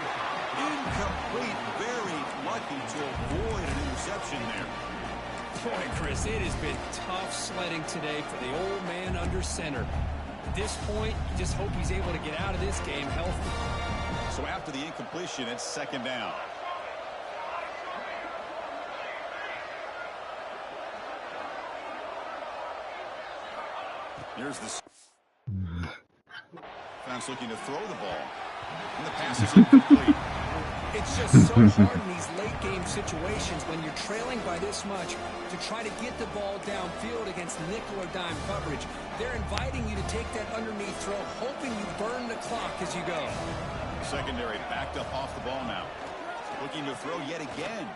Speaker 2: Incomplete. Very lucky to avoid an interception there.
Speaker 3: Boy, Chris, it has been tough sledding today for the old man under center. At this point, you just hope he's able to get out of this game healthy.
Speaker 2: So after the incompletion, it's second down. Here's the fans looking to throw the ball. And the pass is incomplete.
Speaker 3: It's just so hard in these late game situations when you're trailing by this much to try to get the ball downfield against nickel or dime coverage. They're inviting you to take that underneath throw, hoping you burn the clock as you go.
Speaker 2: Secondary backed up off the ball now. Looking to throw yet again.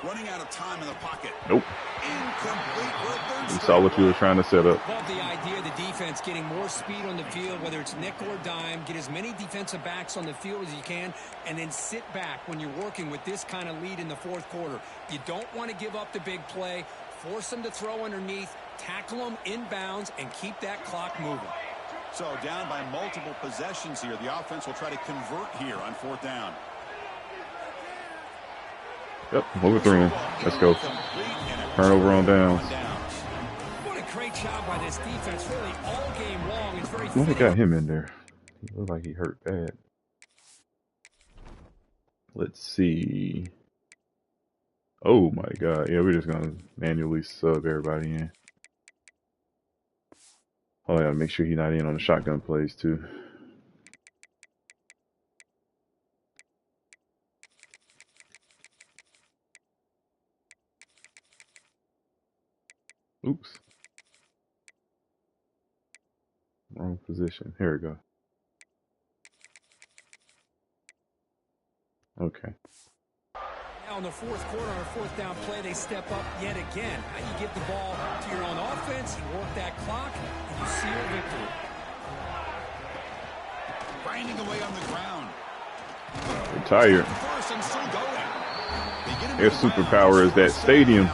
Speaker 2: Running out of time in the pocket.
Speaker 1: Nope.
Speaker 2: Incomplete.
Speaker 1: You saw what you were trying to set up.
Speaker 3: Love the idea of the defense getting more speed on the field, whether it's nickel or dime, get as many defensive backs on the field as you can, and then sit back when you're working with this kind of lead in the fourth quarter. You don't want to give up the big play. Force them to throw underneath, tackle them inbounds, and keep that clock moving.
Speaker 2: So down by multiple possessions here. The offense will try to convert here on 4th down.
Speaker 1: Yep, overthrew him. Let's go. Turnover on downs.
Speaker 3: What a great job by this defense, really all game long. It's very
Speaker 1: What they got him in there? He looked like he hurt bad. Let's see. Oh my God. Yeah, we're just gonna manually sub everybody in. Oh, I gotta make sure he's not in on the shotgun plays too. Oops. Wrong position. Here we go. Okay.
Speaker 3: Now in the 4th quarter, on a 4th down play, they step up yet again. Now you get the ball to your own offense, you work that clock, and you seal victory.
Speaker 2: Grinding away on the ground.
Speaker 1: They're tired.
Speaker 2: First and still going.
Speaker 1: Their superpower is that stadium.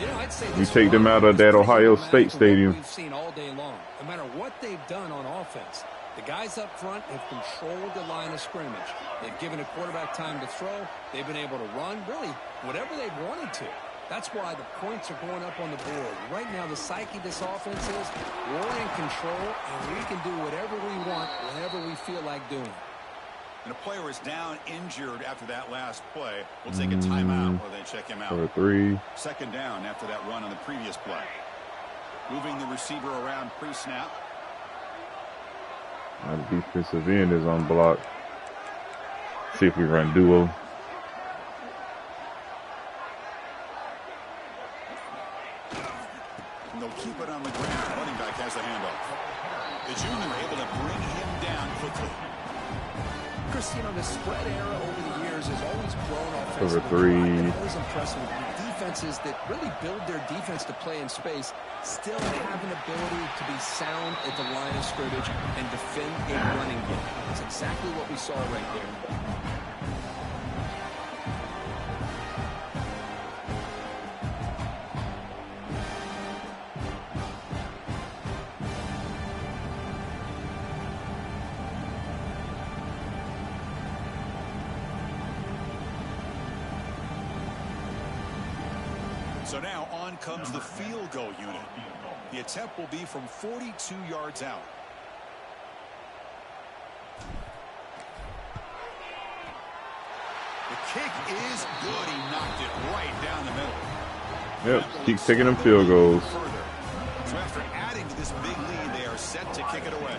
Speaker 3: You know, I'd say
Speaker 1: You take them out of that Ohio State stadium.
Speaker 3: We've seen all day long. No matter what they've done on offense, the guys up front have controlled the line of scrimmage. They've given a quarterback time to throw. They've been able to run, really, whatever they've wanted to. That's why the points are going up on the board. Right now, the psyche of this offense is we're in control, and we can do whatever we want whenever we feel like doing it.
Speaker 2: And a player is down injured after that last play. We'll take a timeout or they check him out.
Speaker 1: For 3.
Speaker 2: 2nd down after that run on the previous play. Moving the receiver around pre-snap.
Speaker 1: Now the defensive end is on block. See if we run duo.
Speaker 2: And they'll keep it on the ground. Running back has the handoff. The junior able to bring him down quickly.
Speaker 3: Chris, you know, the spread era over the years has always grown
Speaker 1: Over
Speaker 3: offensively.
Speaker 1: 3.
Speaker 3: It's always impressive with defenses that really build their defense to play in space, still have an ability to be sound at the line of scrimmage and defend a running game. That's exactly what we saw right there.
Speaker 2: So now on comes the field goal unit. The attempt will be from 42 yards out. The kick is good. He knocked it right down the middle.
Speaker 1: Yep, keep taking them field goals.
Speaker 2: So after adding to this big lead, they are set to kick it away.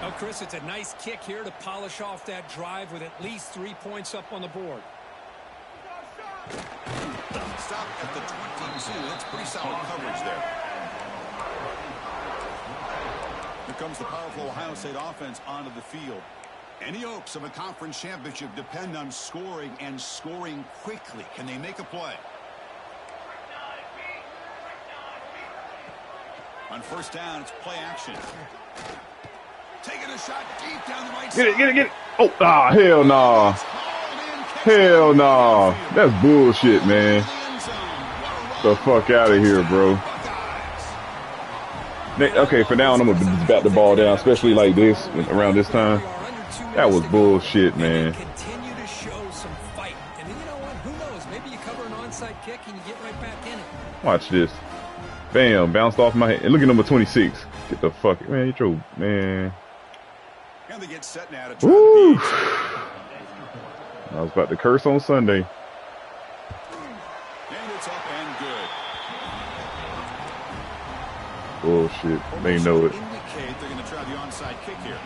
Speaker 3: Well, Chris, it's a nice kick here to polish off that drive with at least 3 points up on the board.
Speaker 2: Stop at the 22. That's pretty solid coverage there. Here comes the powerful Ohio State offense onto the field. Any hopes of a conference championship depend on scoring and scoring quickly. Can they make a play? On 1st down, it's play action. Taking a shot deep down the right side.
Speaker 1: Get it. Oh, hell nah. Hell nah. That's bullshit, man. The fuck out of here, bro. Okay, for now, I'm going to bat the ball down, especially like this, around this time. That was bullshit, man.
Speaker 3: Continue to show some fight. And you know what? Who knows? Maybe you cover an onside kick and you get right back in it.
Speaker 1: Watch this. Bam, bounced off my head. And look at number 26. Get the fuck, man. Get your, man.
Speaker 2: And they get set now to try
Speaker 1: Woo!
Speaker 2: to beat.
Speaker 1: I was about to curse on Sunday.
Speaker 2: And it's up and good.
Speaker 1: Bullshit. They know it.
Speaker 2: Indicate they're going to try the onside kick here.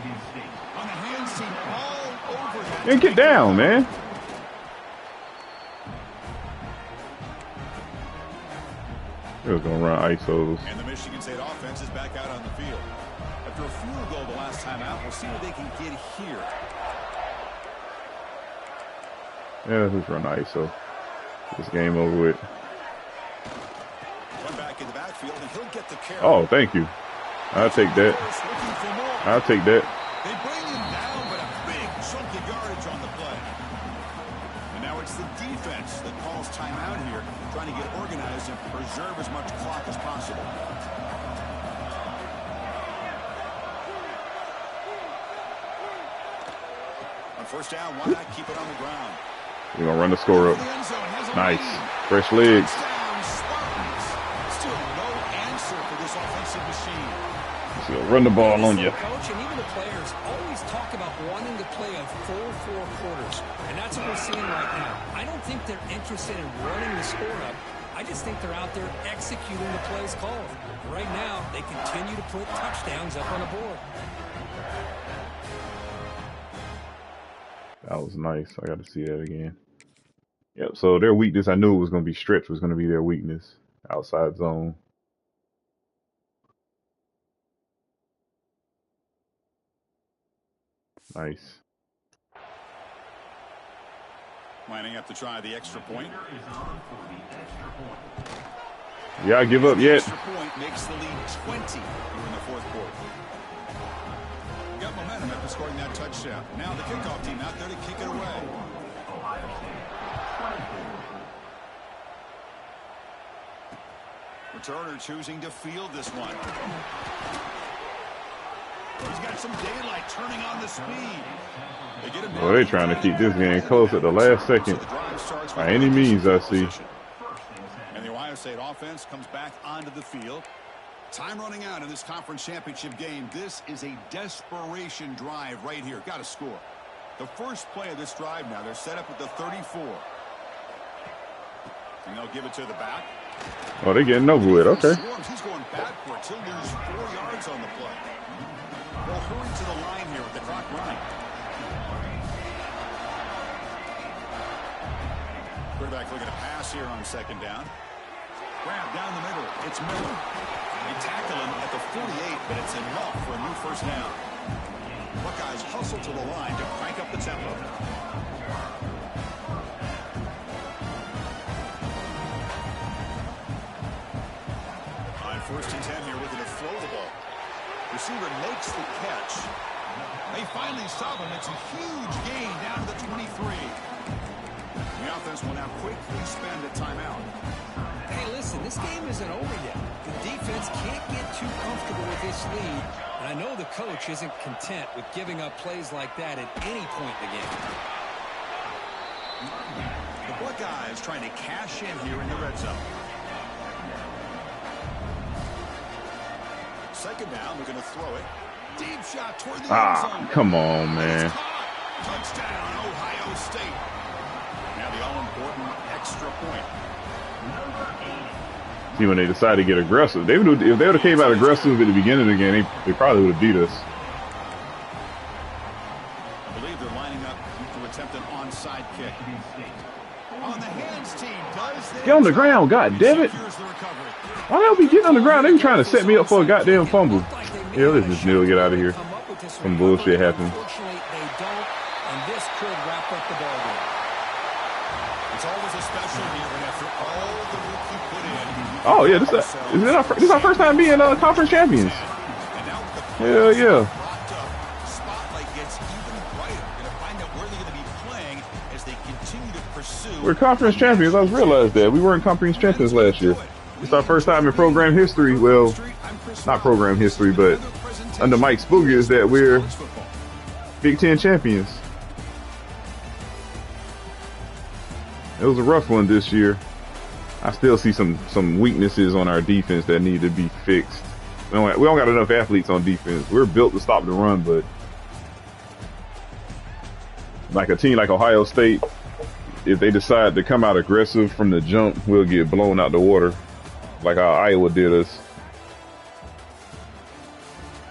Speaker 2: On the hands team all over him.
Speaker 1: Man, get down, man. They was gonna run ISOs.
Speaker 2: And the Michigan State offense is back out on the field. After a field goal the last time out, we'll see what they can get here.
Speaker 1: Yeah, let's run ISO. This game over with.
Speaker 2: One back in the backfield, and he'll get the carry.
Speaker 1: Oh, thank you. I'll take that. I'll take that.
Speaker 2: They bring him down, but a big chunk of yardage on the play. And now it's the defense that calls timeout here, trying to get organized and preserve as much clock as possible. First down, why not keep it on the ground?
Speaker 1: We're going to run the score up. Nice. Fresh legs.
Speaker 2: Spartans. Still no answer for this offensive machine.
Speaker 1: Still run the ball on you.
Speaker 3: Coach and even the players always talk about wanting to play a full 4 quarters, and that's what we're seeing right now. I don't think they're interested in running the score up. I just think they're out there executing the plays called. Right now, they continue to put touchdowns up on the board.
Speaker 1: That was nice. I got to see that again. Yep, so their weakness, I knew it was going to be stretch was going to be their weakness. Outside zone. Nice.
Speaker 2: Lining up to try the extra point.
Speaker 1: Yeah, I give up yet.
Speaker 2: Extra point makes the lead 20 here in the fourth quarter. Got momentum after scoring that touchdown. Now the kickoff team out there to kick it away. Returner choosing to field this one. He's got some daylight turning on the speed.
Speaker 1: Well, they're trying to keep this game close at the last second. By any means, I see.
Speaker 2: And the Ohio State offense comes back onto the field. Time running out in this conference championship game. This is a desperation drive right here. Got to score. The first play of this drive now, they're set up at the 34. And they'll give it to the back.
Speaker 1: Oh, they're getting over with. Okay.
Speaker 2: He's going backwards. He'll lose 4 yards on the play. They'll hurry to the line here with the clock running. Quarterback looking to pass here on second down. Grab down the middle. It's Miller. They tackle him at the 48, but it's enough for a new first down. Buckeyes hustle to the line to crank up the tempo. On 1st and 10 here, looking to throw the ball. Receiver makes the catch. They finally stop him. It's a huge gain down to the 23. The offense will now quickly spend a timeout.
Speaker 3: Hey, listen, this game isn't over yet. The defense can't get too comfortable with this lead, and I know the coach isn't content with giving up plays like that at any point in the game.
Speaker 2: The Buckeyes trying to cash in here in the red zone. Second down, they're going to throw it. Deep shot toward the end zone.
Speaker 1: Come on, man.
Speaker 2: Touchdown, Ohio State. Now the all-important extra point.
Speaker 1: See, when they decide to get aggressive, if they would have came out aggressive at the beginning of the game, they probably would have beat us.
Speaker 2: I believe they're lining up to attempt an onside kick. On the hands team does
Speaker 1: Get on the ground, god damn it. Why don't we get on the ground? They were trying to set me up for a goddamn fumble. Yeah, let's just kneel, get out of here. Some bullshit happened.
Speaker 3: Unfortunately, they don't, and this could wrap up the ball game.
Speaker 2: It's always a special year after all the work you put in.
Speaker 1: Oh yeah, this is our first time being conference champions. Hell yeah.
Speaker 2: Spotlight gets even brighter. Going to find out where they're going to be playing as they continue to pursue.
Speaker 1: We're conference champions. I just realized that. We weren't conference champions last year. It's our first time in program history. Well, not program history, but under Mike Spooger is that we're Big Ten champions. It was a rough one this year. I still see some weaknesses on our defense that need to be fixed. We don't got enough athletes on defense. We're built to stop the run, but like a team like Ohio State, if they decide to come out aggressive from the jump, we'll get blown out the water, like how Iowa did us.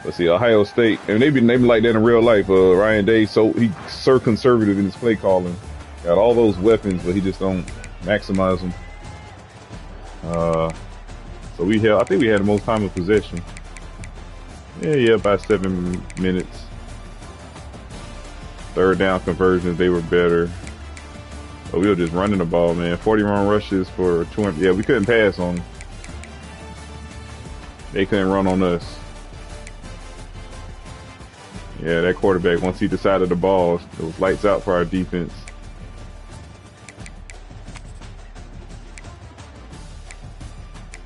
Speaker 1: Let's see, Ohio State, and they've been like that in real life. Ryan Day, he's so conservative in his play calling. Got all those weapons, but he just don't maximize them. So I think we had the most time of possession. Yeah, about 7 minutes. Third down conversions, they were better. But we were just running the ball, man. 40 run rushes for 200. Yeah, we couldn't pass on them. They couldn't run on us. Yeah, that quarterback, once he decided the ball, it was lights out for our defense.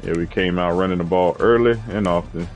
Speaker 1: Yeah, we came out running the ball early and often.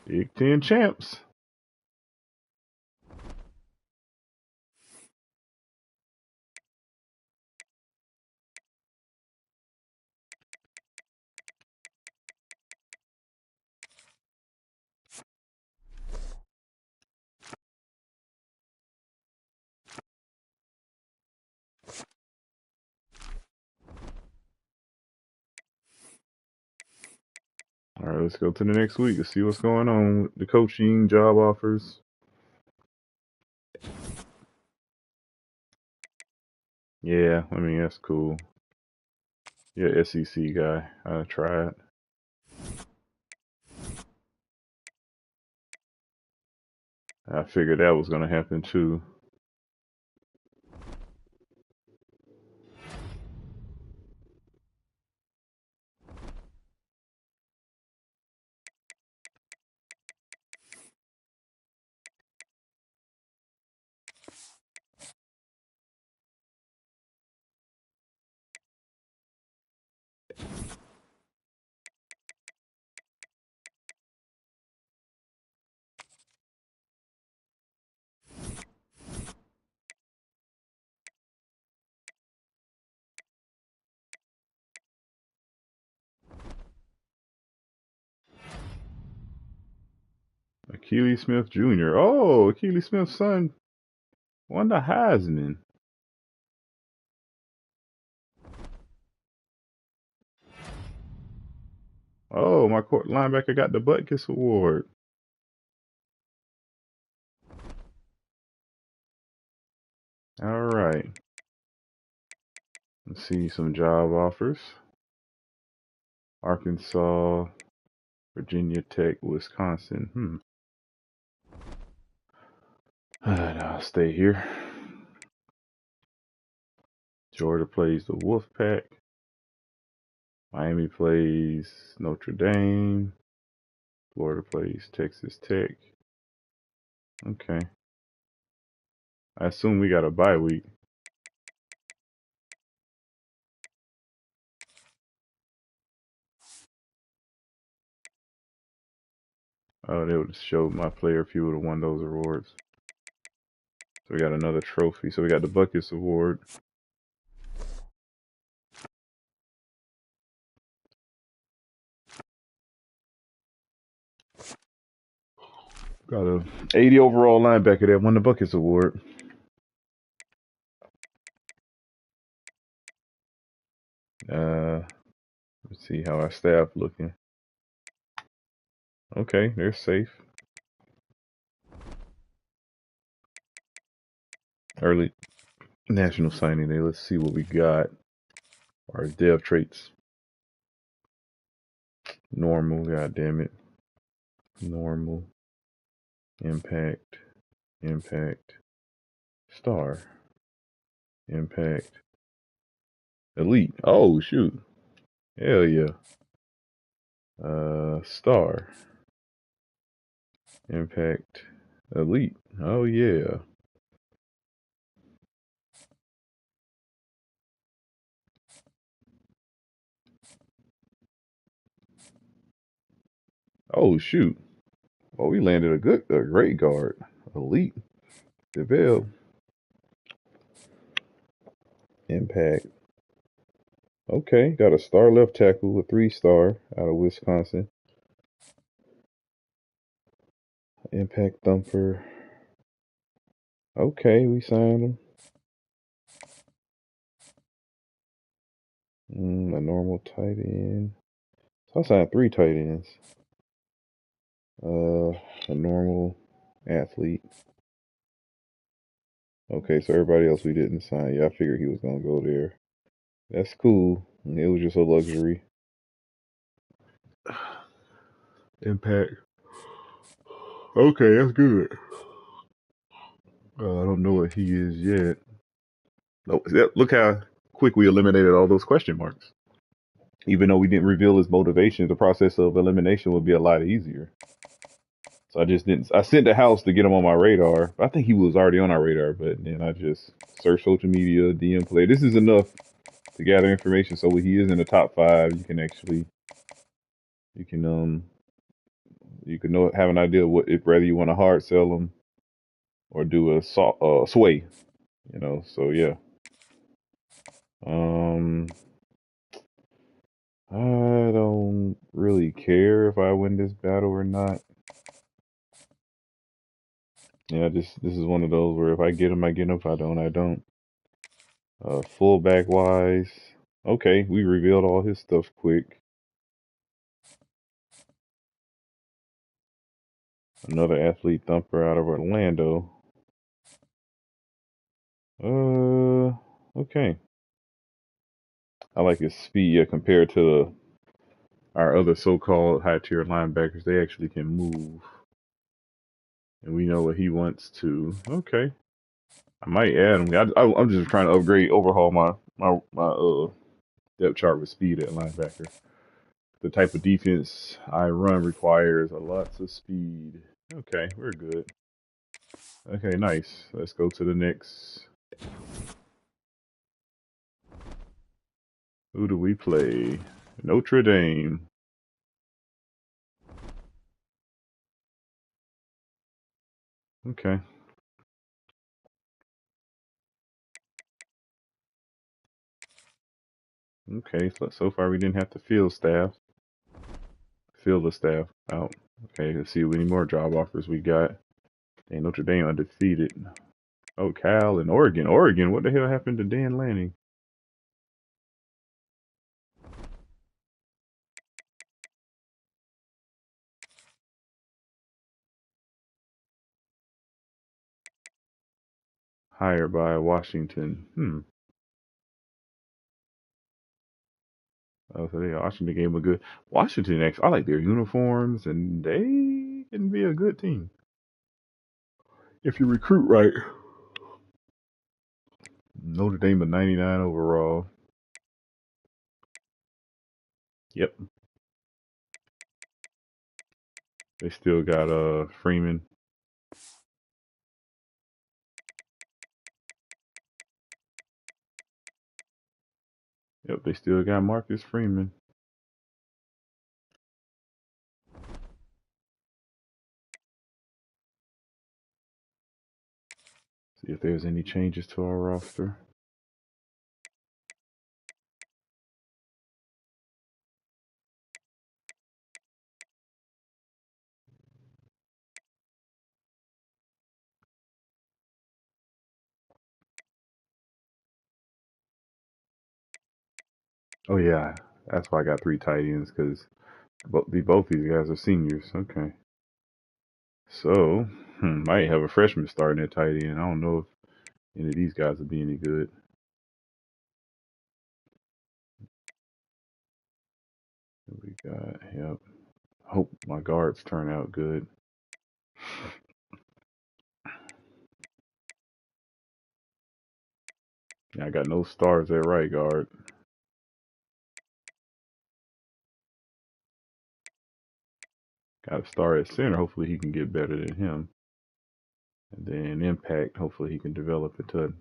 Speaker 1: Big Ten champs. All right, let's go to the next week. Let's see what's going on with the coaching, job offers. Yeah, I mean, that's cool. Yeah, SEC guy. I tried. I figured that was going to happen too. Akili Smith Jr. Oh, Akili Smith's son won the Heisman. Oh, my court linebacker got the Buckeyes award. All right. Let's see some job offers. Arkansas, Virginia Tech, Wisconsin. I'll stay here. Georgia plays the Wolfpack. Miami plays Notre Dame. Florida plays Texas Tech. Okay. I assume we got a bye week. Oh, they would show my player if he would have won those awards. So we got another trophy. So we got the Buckeyes Award. Got a 80 overall linebacker that won the Buckeyes Award. Let's see how our staff looking. Okay, they're safe. Early national signing day. Let's see what we got. Our dev traits. Normal, god damn it. Normal. Impact. Impact. Star. Impact. Elite. Oh shoot. Hell yeah. Star. Impact. Elite. Oh yeah. Oh shoot. Oh, we landed a great guard. Elite. DeVille. Impact. Okay, got a star left tackle, a 3-star out of Wisconsin. Impact thumper. Okay, we signed him. A normal tight end. So I signed 3 tight ends. A normal athlete. Okay, so everybody else we didn't sign. Yeah, I figured he was gonna go there. That's cool. It was just a luxury. Impact. Okay, that's good. I don't know what he is yet. Oh, look how quick we eliminated all those question marks. Even though we didn't reveal his motivation, the process of elimination would be a lot easier. So I just didn't. I sent the house to get him on my radar. I think he was already on our radar, but then I just searched social media, DM play. This is enough to gather information. So when he is in the top 5, you can you can have an idea what if whether you want to hard sell them or do a sway. So yeah. I don't really care if I win this battle or not. Yeah, this is one of those where if I get him, I get him. If I don't, I don't. Fullback wise, okay, we revealed all his stuff quick. Another athlete thumper out of Orlando. Okay. I like his speed. Yeah, compared to our other so-called high-tier linebackers, they actually can move, and we know what he wants to. Okay. I might add him. I'm just trying to overhaul my depth chart with speed at linebacker. The type of defense I run requires a lots of speed. Okay, we're good. Okay, nice. Let's go to the next. Who do we play? Notre Dame. Okay. Okay, so far we didn't have to fill the staff out. Okay, let's see how many more job offers we got. And Notre Dame undefeated. Oh, Cal and Oregon. Oregon, what the hell happened to Dan Lanning? Hired by Washington. Oh, so Washington gave them a good. Washington, actually, I like their uniforms, and they can be a good team if you recruit right. Notre Dame a 99 overall. Yep. They still got Freeman. Yep, they still got Marcus Freeman. See if there's any changes to our roster. Oh yeah, that's why I got 3 tight ends because both these guys are seniors. Okay, so might have a freshman starting at tight end. I don't know if any of these guys will be any good. What we got? Yep. Hope my guards turn out good. Yeah, I got no stars at right guard. Got a star at center. Hopefully he can get better than him. And then impact. Hopefully he can develop into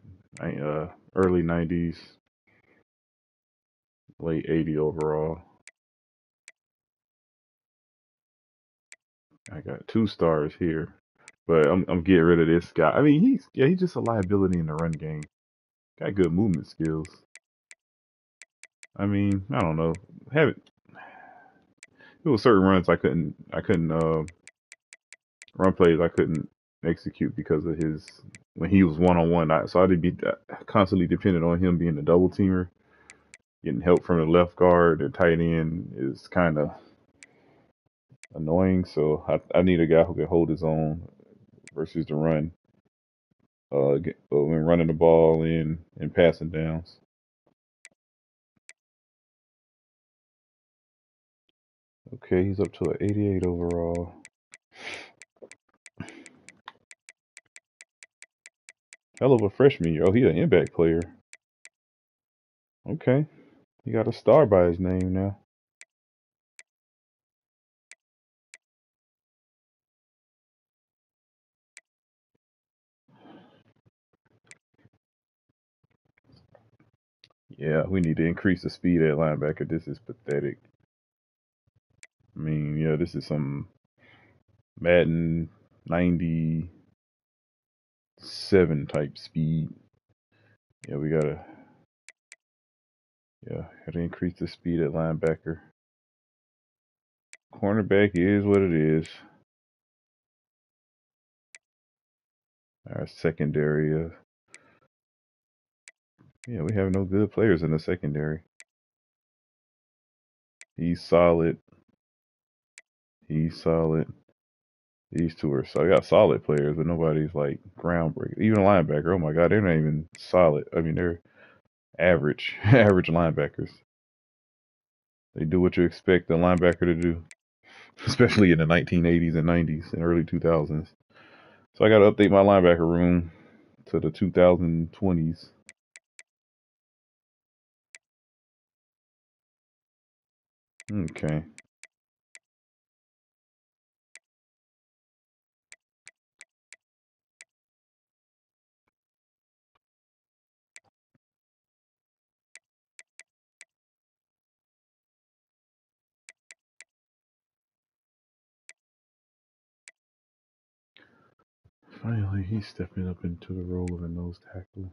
Speaker 1: early 90s, late 80 overall. I got 2 stars here, but I'm getting rid of this guy. I mean he's just a liability in the run game. Got good movement skills. I mean I don't know. Have it. There was certain runs I couldn't run plays I couldn't execute because of his when he was one on one. So I'd be constantly dependent on him being a double teamer, getting help from the left guard. The tight end is kind of annoying. So I need a guy who can hold his own versus the run. When running the ball in and passing downs. Okay, he's up to an 88 overall. Hell of a freshman year. Oh, he's an impact player. Okay, he got a star by his name now. Yeah, we need to increase the speed at linebacker. This is pathetic. I mean, yeah, this is some Madden 97 type speed. Yeah, we gotta increase the speed at linebacker. Cornerback is what it is. Our secondary, we have no good players in the secondary. He's solid. He's solid. These two are so I got solid players, but nobody's like groundbreaking. Even a linebacker, oh my god, they're not even solid. I mean, they're average, average linebackers. They do what you expect a linebacker to do, especially in the 1980s and 90s and early 2000s. So I got to update my linebacker room to the 2020s. Okay. Finally, he's stepping up into the role of a nose tackle.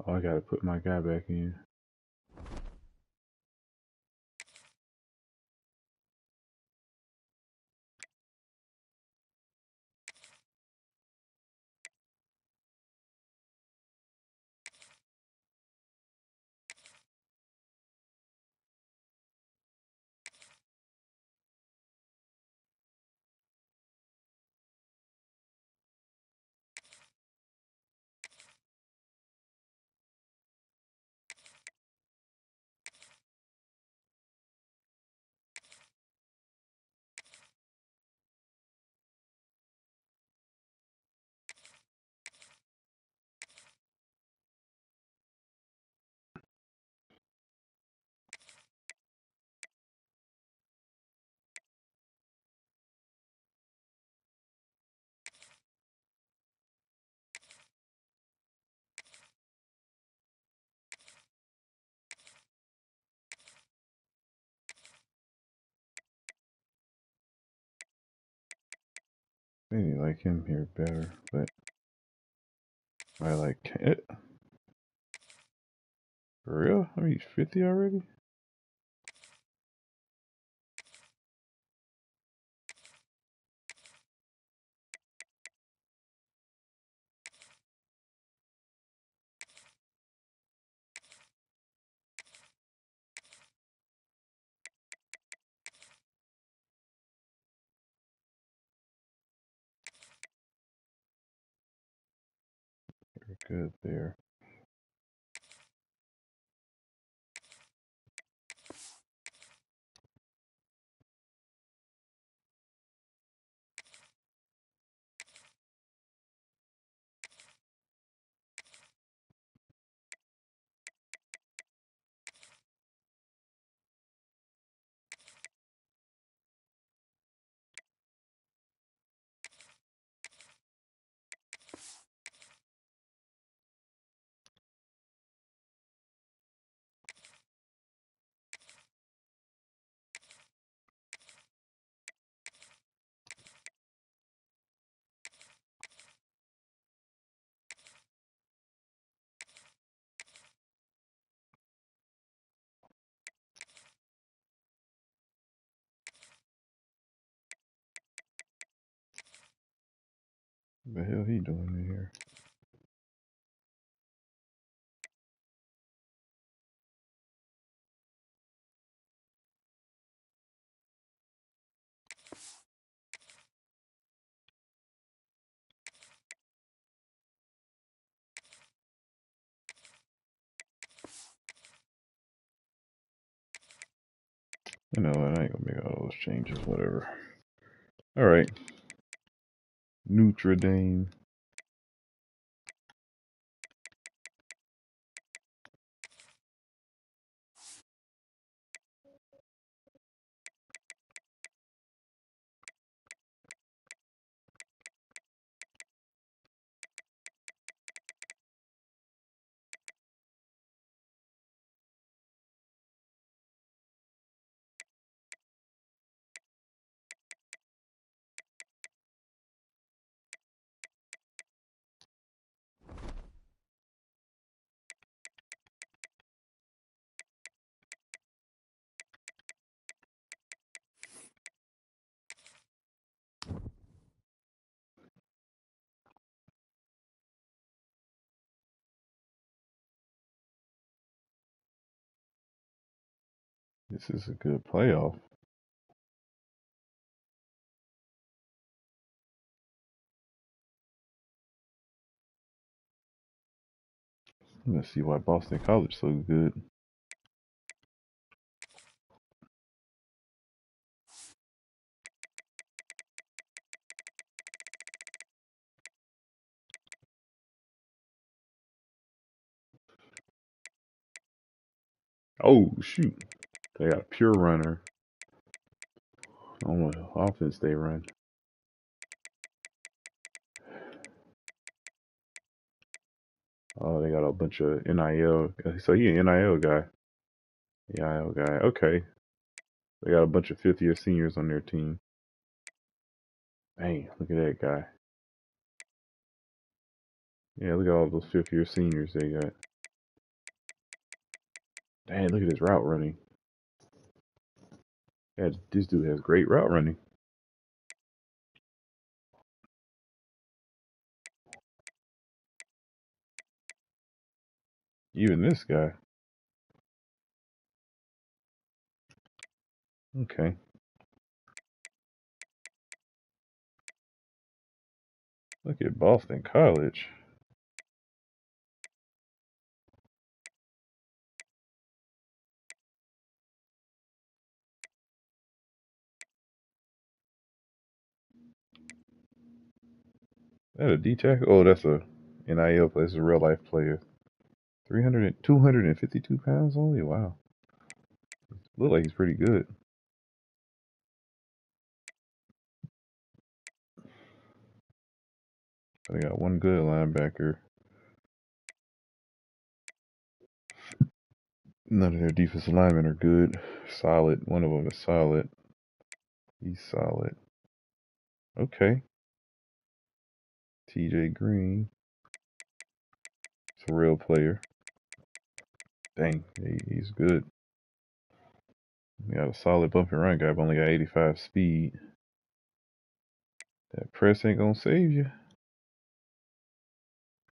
Speaker 1: Oh, I gotta put my guy back in. Maybe like him here better, but I like it. For real? I mean, he's 50 already? We're good there. What the hell he doing in here? You know what? I ain't gonna make all those changes. Whatever. All right. Notre Dame. This is a good playoff. Let's see why Boston College so good. Oh shoot! They got a pure runner. I don't know what offense they run. Oh, they got a bunch of NIL. So he an NIL guy. NIL guy. Okay. They got a bunch of fifth-year seniors on their team. Dang, look at that guy. Yeah, look at all those fifth-year seniors they got. Dang, look at his route running. Yeah, this dude has great route running. Even this guy. Okay. Look at Boston College. That a D tackle? Oh, that's a NIL player. That's a real life player. 252 pounds only? Wow. Look like he's pretty good. They got one good linebacker. None of their defensive linemen are good. Solid. One of them is solid. He's solid. Okay. TJ Green. It's a real player. Dang, he's good. We got a solid bump and run guy, but only got 85 speed. That press ain't gonna save you.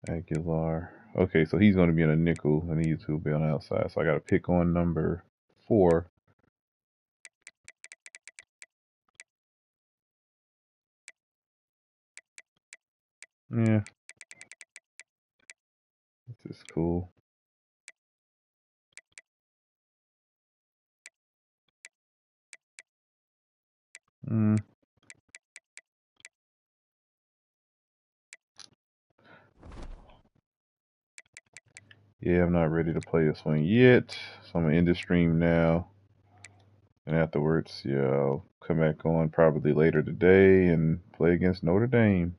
Speaker 1: Aguilar. Okay, so he's gonna be in a nickel, and these two will be on the outside. So I gotta pick on number 4. Yeah, this is cool. Yeah, I'm not ready to play this one yet, so I'm gonna end the stream now. And afterwards, yeah, I'll come back on probably later today and play against Notre Dame.